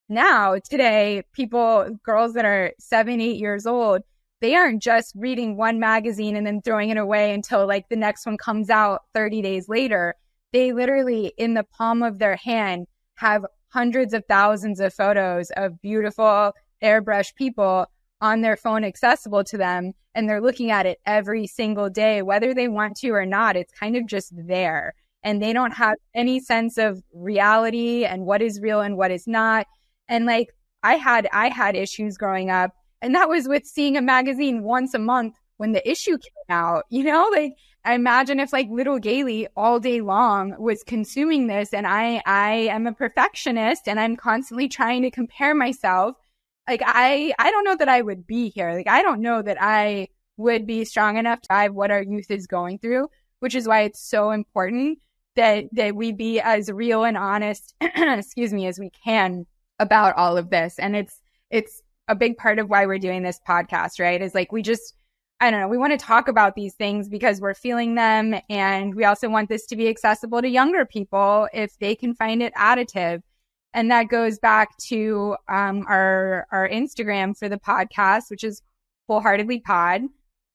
Now, today, girls that are 7, 8 years old, they aren't just reading one magazine and then throwing it away until like the next one comes out 30 days later. They literally, in the palm of their hand, have hundreds of thousands of photos of beautiful airbrushed people on their phone accessible to them. And they're looking at it every single day, whether they want to or not. It's kind of just there. And they don't have any sense of reality and what is real and what is not. And like I had issues growing up, and that was with seeing a magazine once a month when the issue came out, like I imagine if like little Galey all day long was consuming this, and I am a perfectionist and I'm constantly trying to compare myself. Like, I don't know that I would be here. Like, I don't know that I would be strong enough to drive what our youth is going through, which is why it's so important that we be as real and honest, as we can about all of this. And it's a big part of why we're doing this podcast, right? Is like, we want to talk about these things because we're feeling them. And we also want this to be accessible to younger people if they can find it additive. And that goes back to our Instagram for the podcast, which is Wholeheartedly Pod.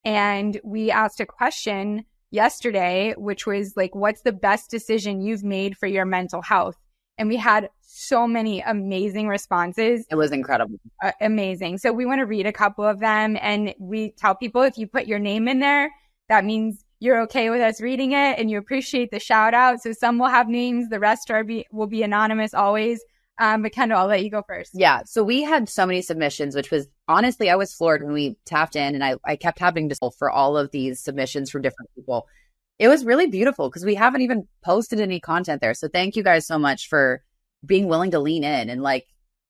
And we asked a question yesterday, which was like, what's the best decision you've made for your mental health? And we had so many amazing responses. It was incredible. Amazing. So we want to read a couple of them. And we tell people if you put your name in there, that means you're okay with us reading it and you appreciate the shout out. So some will have names. The rest will be anonymous always. But Kendall, I'll let you go first. Yeah. So we had so many submissions, which was honestly, I was floored when we tapped in, and I kept having to pull for all of these submissions from different people. It was really beautiful because we haven't even posted any content there. So thank you guys so much for being willing to lean in and like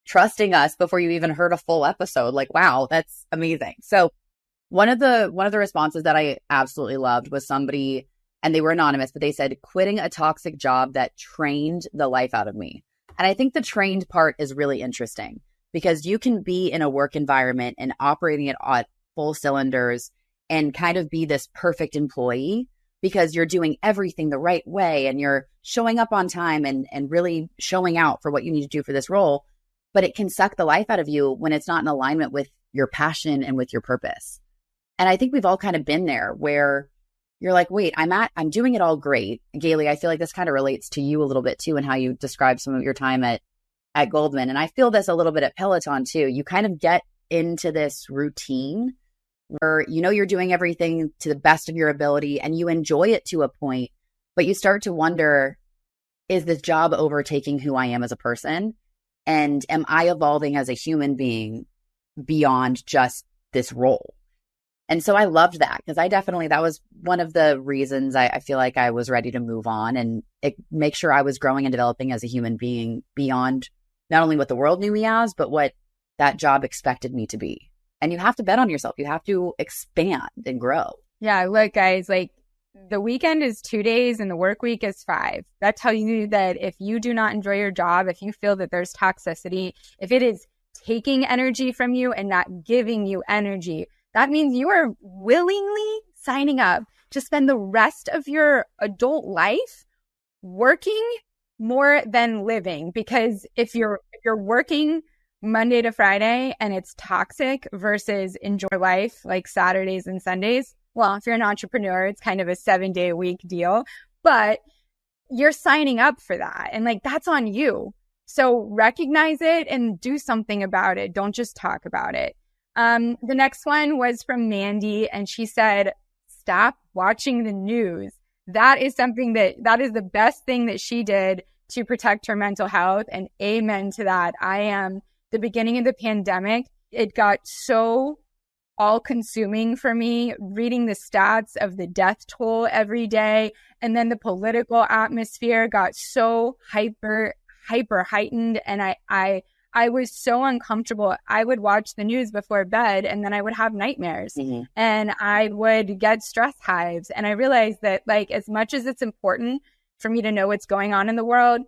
trusting us before you even heard a full episode. Like, wow, that's amazing. So one of the responses that I absolutely loved was somebody, and they were anonymous, but they said, quitting a toxic job that trained the life out of me. And I think the trained part is really interesting because you can be in a work environment and operating it at full cylinders and kind of be this perfect employee, because you're doing everything the right way and you're showing up on time and really showing out for what you need to do for this role. But it can suck the life out of you when it's not in alignment with your passion and with your purpose. And I think we've all kind of been there where you're like, wait, I'm doing it all great. Galey, I feel like this kind of relates to you a little bit too, and how you describe some of your time at Goldman. And I feel this a little bit at Peloton too. You kind of get into this routine where you know you're doing everything to the best of your ability and you enjoy it to a point, but you start to wonder, is this job overtaking who I am as a person? And am I evolving as a human being beyond just this role? And so I loved that because that was one of the reasons I feel like I was ready to move on and make sure I was growing and developing as a human being beyond not only what the world knew me as, but what that job expected me to be. And you have to bet on yourself. You have to expand and grow. Yeah, look, guys, like the weekend is 2 days and the work week is 5. That tells you that if you do not enjoy your job, if you feel that there's toxicity, if it is taking energy from you and not giving you energy, that means you are willingly signing up to spend the rest of your adult life working more than living. Because if you're working Monday to Friday and it's toxic versus enjoy life like Saturdays and Sundays, well, if you're an entrepreneur, it's kind of a 7-day-a-week deal, but you're signing up for that. And like, that's on you. So recognize it and do something about it. Don't just talk about it. The next one was from Mandy, and she said, stop watching the news. That is something that is the best thing that she did to protect her mental health. And amen to that. The beginning of the pandemic, it got so all-consuming for me, reading the stats of the death toll every day. And then the political atmosphere got so hyper heightened. And I was so uncomfortable. I would watch the news before bed and then I would have nightmares and I would get stress hives. And I realized that like, as much as it's important for me to know what's going on in the world,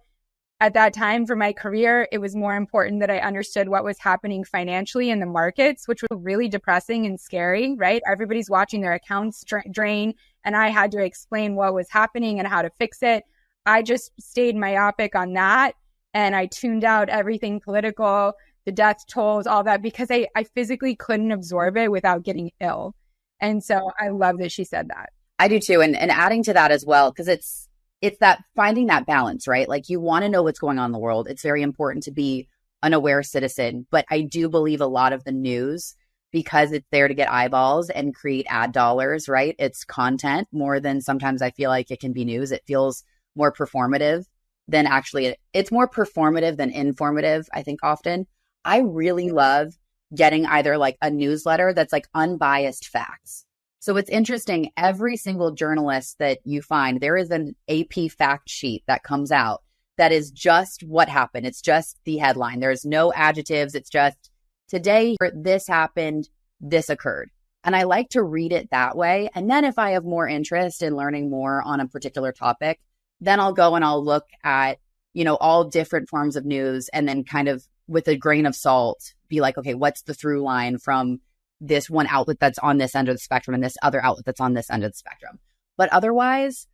at that time for my career, it was more important that I understood what was happening financially in the markets, which was really depressing and scary, right? Everybody's watching their accounts drain, and I had to explain what was happening and how to fix it. I just stayed myopic on that, and I tuned out everything political, the death tolls, all that, because I physically couldn't absorb it without getting ill. And so I love that she said that. I do too. And adding to that as well, because it's that finding that balance, right? Like you want to know what's going on in the world. It's very important to be an aware citizen. But I do believe a lot of the news, because it's there to get eyeballs and create ad dollars, right? It's content more than sometimes I feel like it can be news. It feels more performative than actually, it's more performative than informative, I think often. I really love getting either like a newsletter that's like unbiased facts. So it's interesting, every single journalist that you find, there is an AP fact sheet that comes out that is just what happened. It's just the headline. There's no adjectives. It's just, today, this happened, this occurred. And I like to read it that way. And then if I have more interest in learning more on a particular topic, then I'll go and I'll look at, all different forms of news and then kind of with a grain of salt, be like, okay, what's the through line from this one outlet that's on this end of the spectrum and this other outlet that's on this end of the spectrum. But otherwise,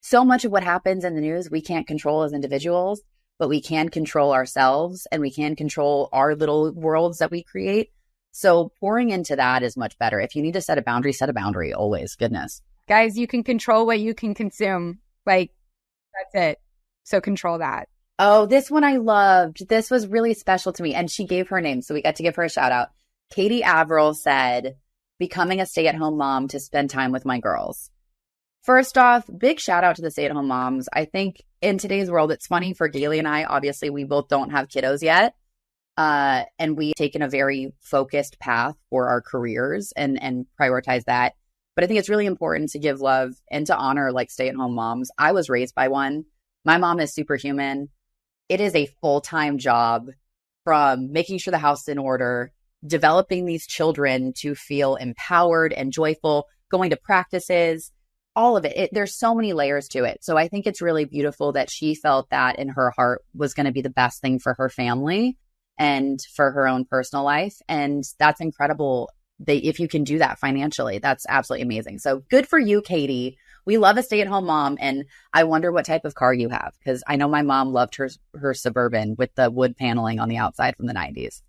so much of what happens in the news, we can't control as individuals, but we can control ourselves and we can control our little worlds that we create. So pouring into that is much better. If you need to set a boundary always. Goodness. Guys, you can control what you can consume. Like, that's it. So control that. Oh, this one I loved. This was really special to me. And she gave her name, so we got to give her a shout out. Katie Averill said, becoming a stay-at-home mom to spend time with my girls. First off, big shout out to the stay-at-home moms. I think in today's world, it's funny for Galey and I, obviously we both don't have kiddos yet. And we've taken a very focused path for our careers and prioritize that. But I think it's really important to give love and to honor like stay-at-home moms. I was raised by one. My mom is superhuman. It is a full-time job, from making sure the house is in order, developing these children to feel empowered and joyful, going to practices, all of it. There's so many layers to it. So I think it's really beautiful that she felt that in her heart was going to be the best thing for her family and for her own personal life. And that's incredible. If you can do that financially, that's absolutely amazing. So good for you, Katie. We love a stay-at-home mom, and I wonder what type of car you have, because I know my mom loved her Suburban with the wood paneling on the outside from the 90s.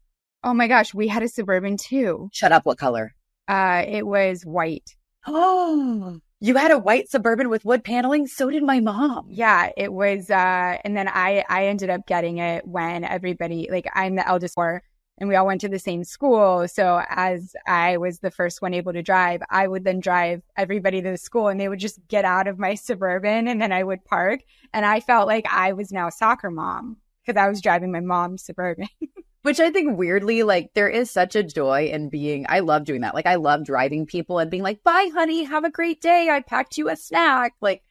Oh my gosh, we had a Suburban too. Shut up, what color? It was white. Oh, you had a white Suburban with wood paneling? So did my mom. Yeah, it was, and then I ended up getting it when everybody, like I'm the eldest four, and we all went to the same school. So as I was the first one able to drive, I would then drive everybody to the school, and they would just get out of my Suburban, and then I would park. And I felt like I was now a soccer mom because I was driving my mom's Suburban. Which I think weirdly, like, there is such a joy in being, I love doing that. Like, I love driving people and being like, bye, honey, have a great day. I packed you a snack. Like,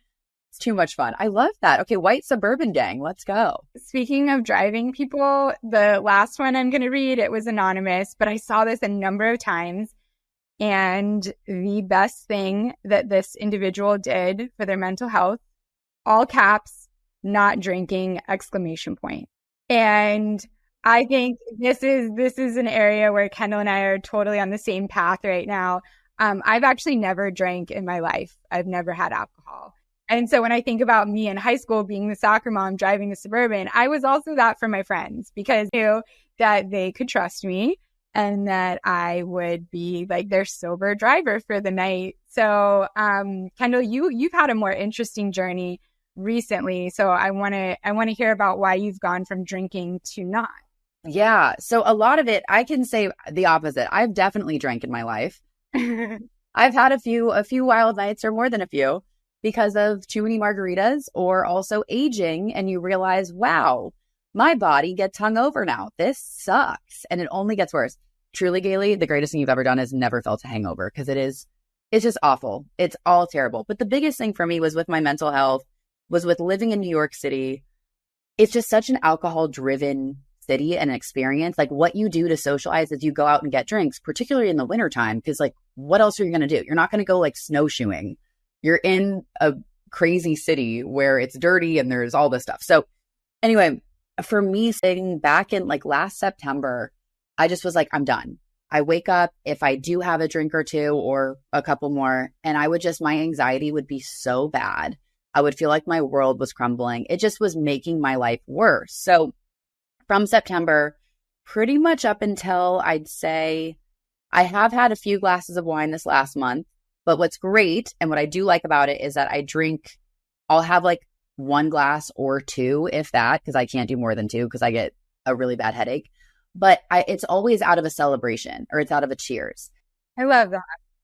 it's too much fun. I love that. Okay, white Suburban gang, let's go. Speaking of driving people, the last one I'm going to read, it was anonymous, but I saw this a number of times. And the best thing that this individual did for their mental health, all caps, not drinking, exclamation point. And I think this is an area where Kendall and I are totally on the same path right now. I've actually never drank in my life. I've never had alcohol. And so when I think about me in high school being the soccer mom driving the Suburban, I was also that for my friends because I knew that they could trust me and that I would be like their sober driver for the night. So Kendall, you've had a more interesting journey recently. So I want to hear about why you've gone from drinking to not. Yeah. So a lot of it, I can say the opposite. I've definitely drank in my life. I've had a few wild nights or more than a few because of too many margaritas or also aging. And you realize, wow, my body gets hungover now. This sucks. And it only gets worse. Truly, Galey, the greatest thing you've ever done is never felt a hangover because it's just awful. It's all terrible. But the biggest thing for me was with my mental health, was with living in New York City. It's just such an alcohol driven city and an experience. Like what you do to socialize is you go out and get drinks, particularly in the wintertime, because like what else are you going to do? You're not going to go like snowshoeing. You're in a crazy city where it's dirty and there's all this stuff. So anyway, for me, sitting back in like last September, I just was like, I'm done. I wake up if I do have a drink or two or a couple more, and my anxiety would be so bad. I would feel like my world was crumbling. It just was making my life worse. So from September, pretty much up until I'd say I have had a few glasses of wine this last month. But what's great and what I do like about it is that I'll have like one glass or two, if that, because I can't do more than two because I get a really bad headache. But it's always out of a celebration or it's out of a cheers. I love that.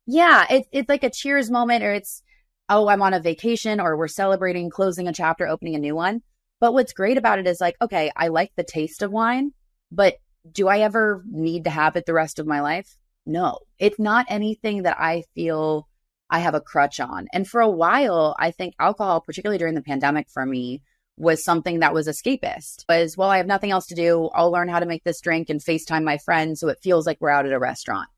Yeah, it's like a cheers moment, or it's, oh, I'm on a vacation, or we're celebrating closing a chapter, opening a new one. But what's great about it is like, okay, I like the taste of wine, but do I ever need to have it the rest of my life? No, it's not anything that I feel I have a crutch on. And for a while, I think alcohol, particularly during the pandemic for me, was something that was escapist. Was, well, I have nothing else to do. I'll learn how to make this drink and FaceTime my friends so it feels like we're out at a restaurant.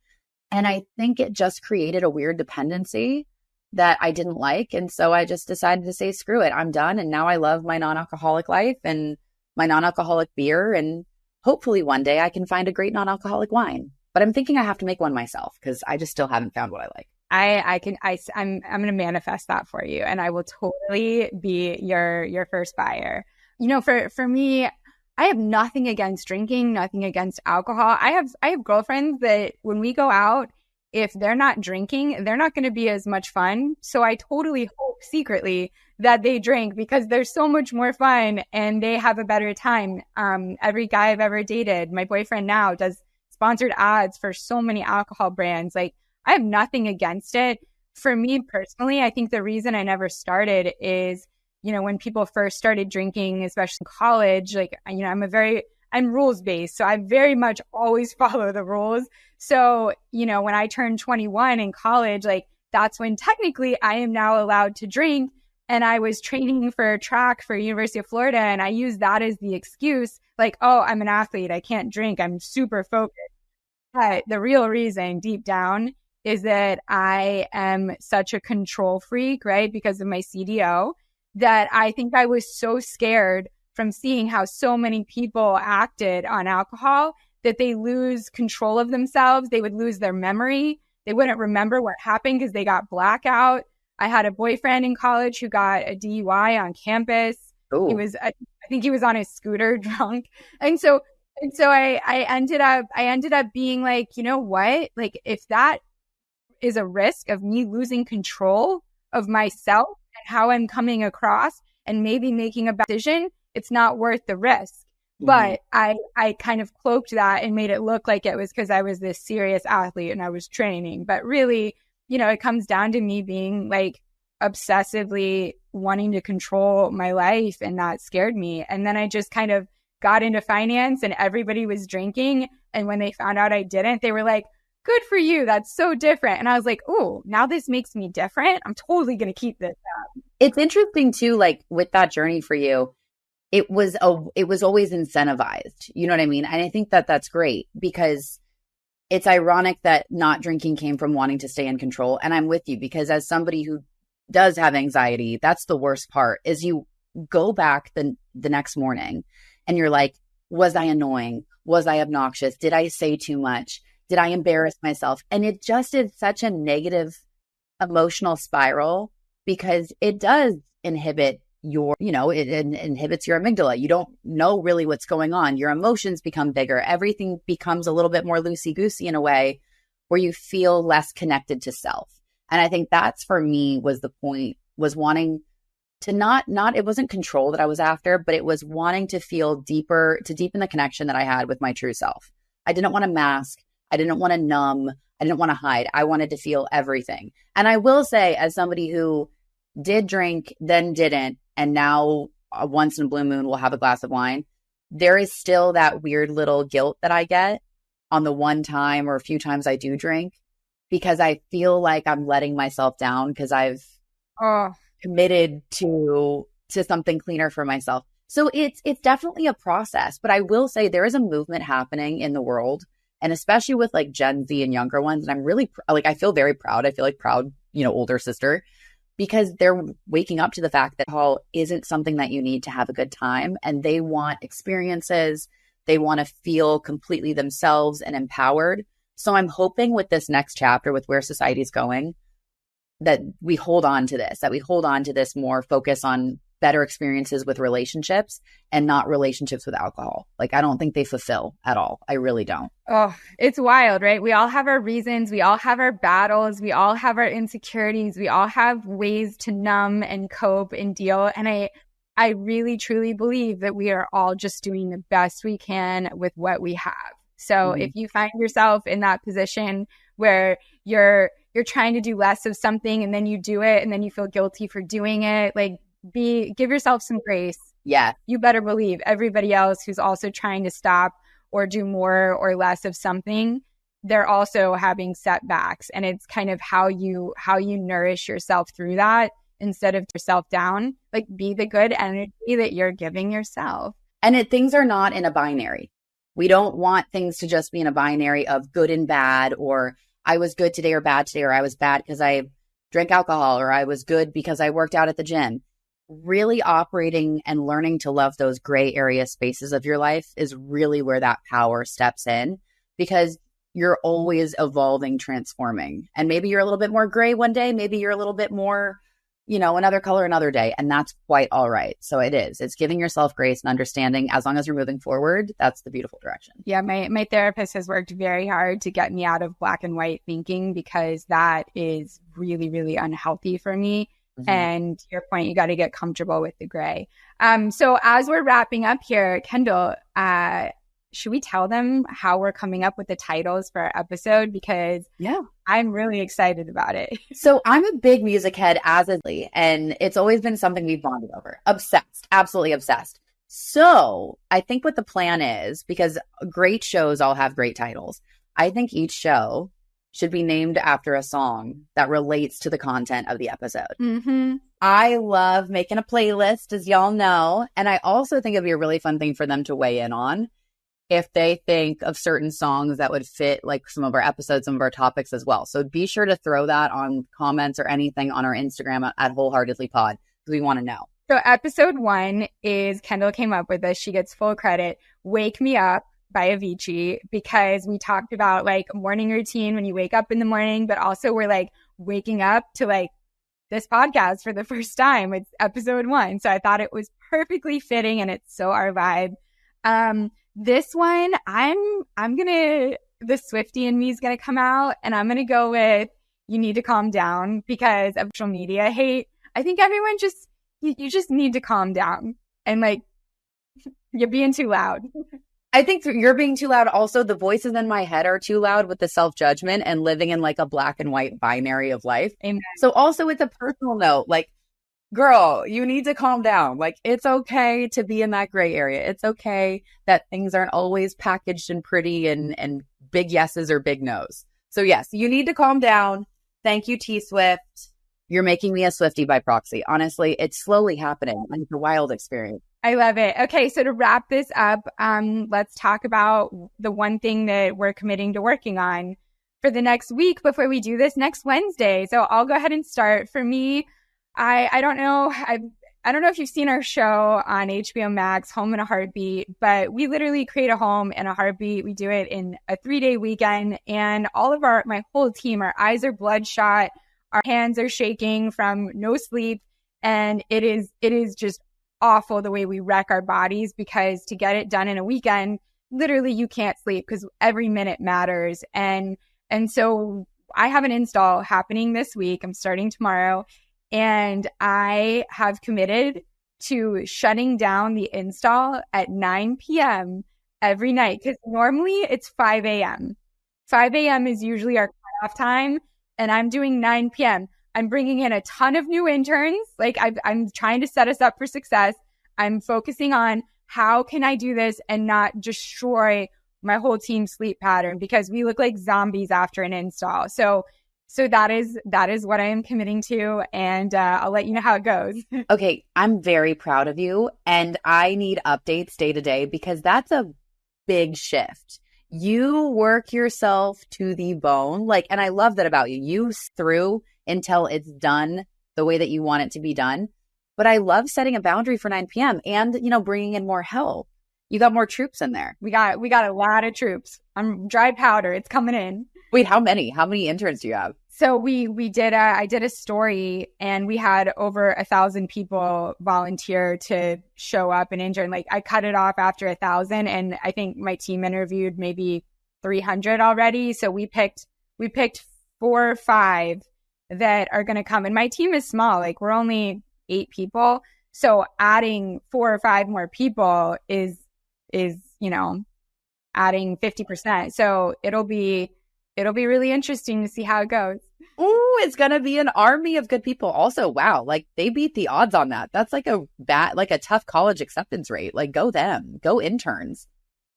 And I think it just created a weird dependency that I didn't like. And so I just decided to say, screw it, I'm done. And now I love my non-alcoholic life and my non-alcoholic beer. And hopefully one day I can find a great non-alcoholic wine. But I'm thinking I have to make one myself because I just still haven't found what I like. I'm going to manifest that for you, and I will totally be your first buyer. You know, for me, I have nothing against drinking, nothing against alcohol. I have girlfriends that when we go out, if they're not drinking, they're not going to be as much fun. So I totally hope secretly that they drink because they're so much more fun and they have a better time. Every guy I've ever dated, my boyfriend now does sponsored ads for so many alcohol brands. Like, I have nothing against it. For me personally, I think the reason I never started is, you know, when people first started drinking, especially in college, like, you know, I'm rules based. So I very much always follow the rules. So, you know, when I turned 21 in college, like that's when technically I am now allowed to drink. And I was training for track for University of Florida. And I used that as the excuse, like, oh, I'm an athlete. I can't drink. I'm super focused. But the real reason deep down is that I am such a control freak, right? Because of my CDO, that I think I was so scared from seeing how so many people acted on alcohol that they lose control of themselves. They would lose their memory. They wouldn't remember what happened because they got blackout. I had a boyfriend in college who got a DUI on campus. Ooh. I think he was on his scooter drunk. And so I ended up being like, you know what? Like, if that is a risk of me losing control of myself and how I'm coming across and maybe making a bad decision, it's not worth the risk. Mm-hmm. But I kind of cloaked that and made it look like it was because I was this serious athlete and I was training. But really, you know, it comes down to me being like obsessively wanting to control my life, and that scared me. And then I just kind of got into finance and everybody was drinking. And when they found out I didn't, they were like, good for you. That's so different. And I was like, oh, now this makes me different. I'm totally going to keep this up. It's interesting too, like with that journey for you, it was always incentivized. You know what I mean? And I think that that's great because it's ironic that not drinking came from wanting to stay in control. And I'm with you because as somebody who does have anxiety, that's the worst part is you go back the next morning and you're like, was I annoying? Was I obnoxious? Did I say too much? Did I embarrass myself? And it just is such a negative emotional spiral because it does inhibit it inhibits your amygdala. You don't know really what's going on. Your emotions become bigger. Everything becomes a little bit more loosey-goosey in a way where you feel less connected to self. And I think that's for me was the point, was wanting to not it wasn't control that I was after, but it was wanting to feel deeper, to deepen the connection that I had with my true self. I didn't want to mask. I didn't want to numb. I didn't want to hide. I wanted to feel everything. And I will say, as somebody who did drink, then didn't, and now once in a blue moon will have a glass of wine, there is still that weird little guilt that I get on the one time or a few times I do drink because I feel like I'm letting myself down because I've committed to something cleaner for myself. So it's definitely a process, but I will say there is a movement happening in the world, and especially with like Gen Z and younger ones. And I'm really I feel very proud. I feel like proud, older sister, because they're waking up to the fact that alcohol isn't something that you need to have a good time. And they want experiences. They want to feel completely themselves and empowered. So I'm hoping with this next chapter, with where society's going, that we hold on to this, more focus on better experiences with relationships and not relationships with alcohol. Like, I don't think they fulfill at all. I really don't. Oh, it's wild, right? We all have our reasons. We all have our battles. We all have our insecurities. We all have ways to numb and cope and deal. And I really, truly believe that we are all just doing the best we can with what we have. So if you find yourself in that position where you're trying to do less of something and then you do it and then you feel guilty for doing it, like, give yourself some grace. Yeah. You better believe everybody else who's also trying to stop or do more or less of something, they're also having setbacks. And it's kind of how you nourish yourself through that instead of yourself down. Like, be the good energy that you're giving yourself. And things are not in a binary. We don't want things to just be in a binary of good and bad, or I was good today or bad today, or I was bad because I drank alcohol, or I was good because I worked out at the gym. Really operating and learning to love those gray area spaces of your life is really where that power steps in, because you're always evolving, transforming. And maybe you're a little bit more gray one day, maybe you're a little bit more, another color another day. And that's quite all right. So it's giving yourself grace and understanding. As long as you're moving forward, that's the beautiful direction. Yeah. My therapist has worked very hard to get me out of black and white thinking, because that is really, really unhealthy for me. Mm-hmm. And to your point, you got to get comfortable with the gray. So as we're wrapping up here, Kendall, should we tell them how we're coming up with the titles for our episode? Because I'm really excited about it. So I'm a big music head as is Lee, and it's always been something we've bonded over. Obsessed, absolutely obsessed. So I think what the plan is, because great shows all have great titles, I think each show should be named after a song that relates to the content of the episode. Mm-hmm. I love making a playlist, as y'all know. And I also think it'd be a really fun thing for them to weigh in on if they think of certain songs that would fit like some of our episodes, some of our topics as well. So be sure to throw that on comments or anything on our Instagram at Wholeheartedly Pod, because we want to know. So episode 1 is, Kendall came up with this. She gets full credit. Wake Me Up by Avicii, because we talked about like morning routine when you wake up in the morning, but also we're like waking up to like this podcast for the first time. It's episode 1. So I thought it was perfectly fitting and it's so our vibe. This one, the Swiftie in me is going to come out and I'm going to go with you need to calm down because of social media hate. I think everyone you just need to calm down and like you're being too loud. I think you're being too loud. Also, the voices in my head are too loud with the self-judgment and living in like a black and white binary of life. Amen. So also it's a personal note, like, girl, you need to calm down. Like, it's okay to be in that gray area. It's okay that things aren't always packaged and pretty and big yeses or big nos. So yes, you need to calm down. Thank you, T-Swift. You're making me a Swiftie by proxy. Honestly, it's slowly happening. It's a wild experience. I love it. Okay, so to wrap this up, let's talk about the one thing that we're committing to working on for the next week before we do this next Wednesday. So I'll go ahead and start. For me, I don't know. I don't know if you've seen our show on HBO Max, Home in a Heartbeat, but we literally create a home in a heartbeat. We do it in a 3-day weekend, and my whole team, our eyes are bloodshot, our hands are shaking from no sleep, and it is just awful the way we wreck our bodies because to get it done in a weekend, literally you can't sleep because every minute matters. And so I have an install happening this week. I'm starting tomorrow. And I have committed to shutting down the install at 9 p.m. every night because normally it's 5 a.m. 5 a.m. is usually our cutoff time, and I'm doing 9 p.m. I'm bringing in a ton of new interns. Like I'm trying to set us up for success. I'm focusing on how can I do this and not destroy my whole team's sleep pattern because we look like zombies after an install. So that is what I am committing to, and I'll let you know how it goes. Okay, I'm very proud of you, and I need updates day to day because that's a big shift. You work yourself to the bone, and I love that about you. You through until it's done the way that you want it to be done. But I love setting a boundary for 9 p.m. and, bringing in more help. You got more troops in there. We got a lot of troops. I'm dry powder. It's coming in. Wait, how many? How many interns do you have? So I did a story and we had over 1,000 people volunteer to show up and intern. I cut it off after 1,000 and I think my team interviewed maybe 300 already. So we picked 4 or 5 that are going to come. And my team is small. We're only 8 people. So adding 4 or 5 more people is adding 50%. So it'll be really interesting to see how it goes. Ooh, it's going to be an army of good people. Also, wow, they beat the odds on that. That's a tough college acceptance rate. Go them, go interns.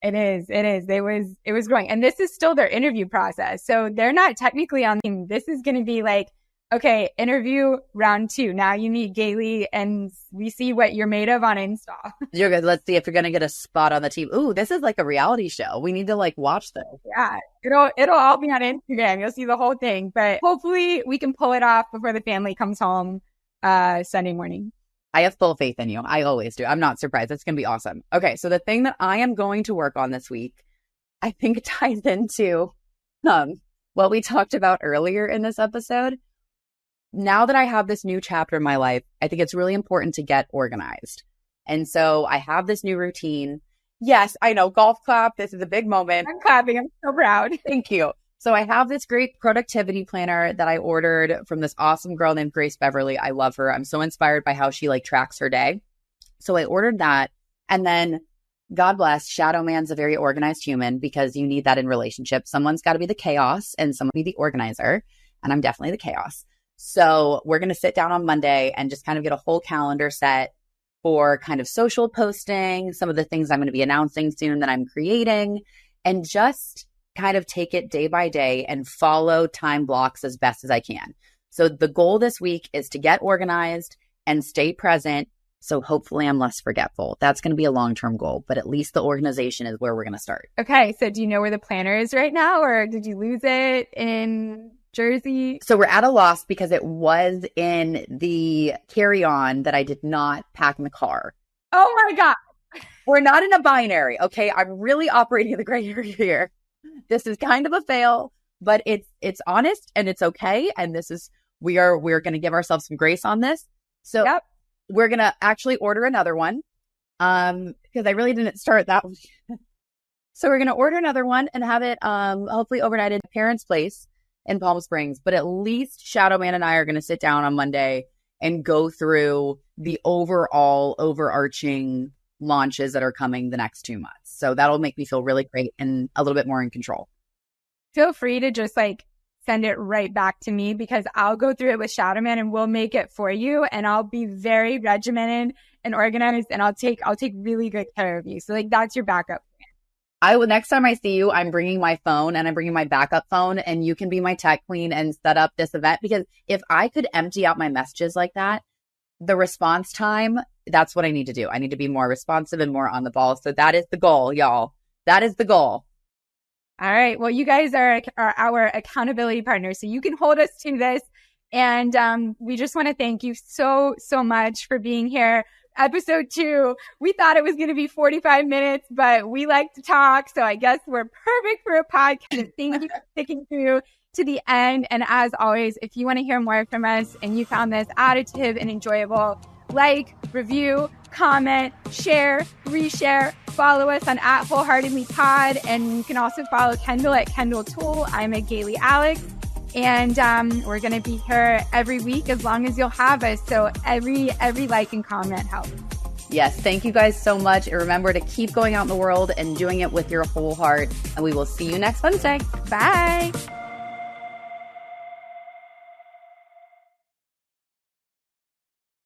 It is. It was growing. And this is still their interview process. So they're not technically on the team. This is going to be okay, interview round 2. Now you meet Galey and we see what you're made of on install. You're good. Let's see if you're going to get a spot on the team. Ooh, this is a reality show. We need to watch this. Yeah, it'll all be on Instagram. You'll see the whole thing, but hopefully we can pull it off before the family comes home Sunday morning. I have full faith in you. I always do. I'm not surprised. It's going to be awesome. Okay, so the thing that I am going to work on this week, I think it ties into what we talked about earlier in this episode. Now that I have this new chapter in my life, I think it's really important to get organized. And so I have this new routine. Yes, I know, golf clap. This is a big moment. I'm clapping. I'm so proud. Thank you. So I have this great productivity planner that I ordered from this awesome girl named Grace Beverly. I love her. I'm so inspired by how she tracks her day. So I ordered that. And then God bless, Shadow Man's a very organized human because you need that in relationships. Someone's got to be the chaos and someone be the organizer. And I'm definitely the chaos. So we're going to sit down on Monday and just kind of get a whole calendar set for kind of social posting, some of the things I'm going to be announcing soon that I'm creating, and just kind of take it day by day and follow time blocks as best as I can. So the goal this week is to get organized and stay present. So hopefully I'm less forgetful. That's going to be a long-term goal, but at least the organization is where we're going to start. Okay. So do you know where the planner is right now, or did you lose it in Jersey? So we're at a loss because it was in the carry-on that I did not pack in the car. Oh my God. We're not in a binary. Okay. I'm really operating in the gray area here. This is kind of a fail, but it's honest and it's okay. And this is we're going to give ourselves some grace on this. So we're going to actually order another one because I really didn't start that one. So we're going to order another one and have it hopefully overnight at a parents' place in Palm Springs. But at least Shadow Man and I are going to sit down on Monday and go through the overall overarching launches that are coming the next 2 months. So that'll make me feel really great and a little bit more in control. Feel free to just like send it right back to me because I'll go through it with Shadow Man and we'll make it for you. And I'll be very regimented and organized and I'll take really good care of you. So like that's your backup. Next time I see you, I'm bringing my phone and I'm bringing my backup phone and you can be my tech queen and set up this event because if I could empty out my messages like that, the response time, that's what I need to do. I need to be more responsive and more on the ball. So that is the goal, y'all. That is the goal. All right. Well, you guys are our accountability partners, so you can hold us to this. And we just want to thank you so much for being here. Episode 2, we thought it was going to be 45 minutes, but we like to talk. So I guess we're perfect for a podcast. Thank you for sticking through to the end. And as always, if you want to hear more from us and you found this additive and enjoyable, like, review, comment, share, reshare, follow us on @WholeheartedlyPod. And you can also follow Kendall at Kendall Tool. I'm at Galey Alex. And we're going to be here every week as long as you'll have us. So every like and comment helps. Yes. Thank you guys so much. And remember to keep going out in the world and doing it with your whole heart. And we will see you next Wednesday. Bye.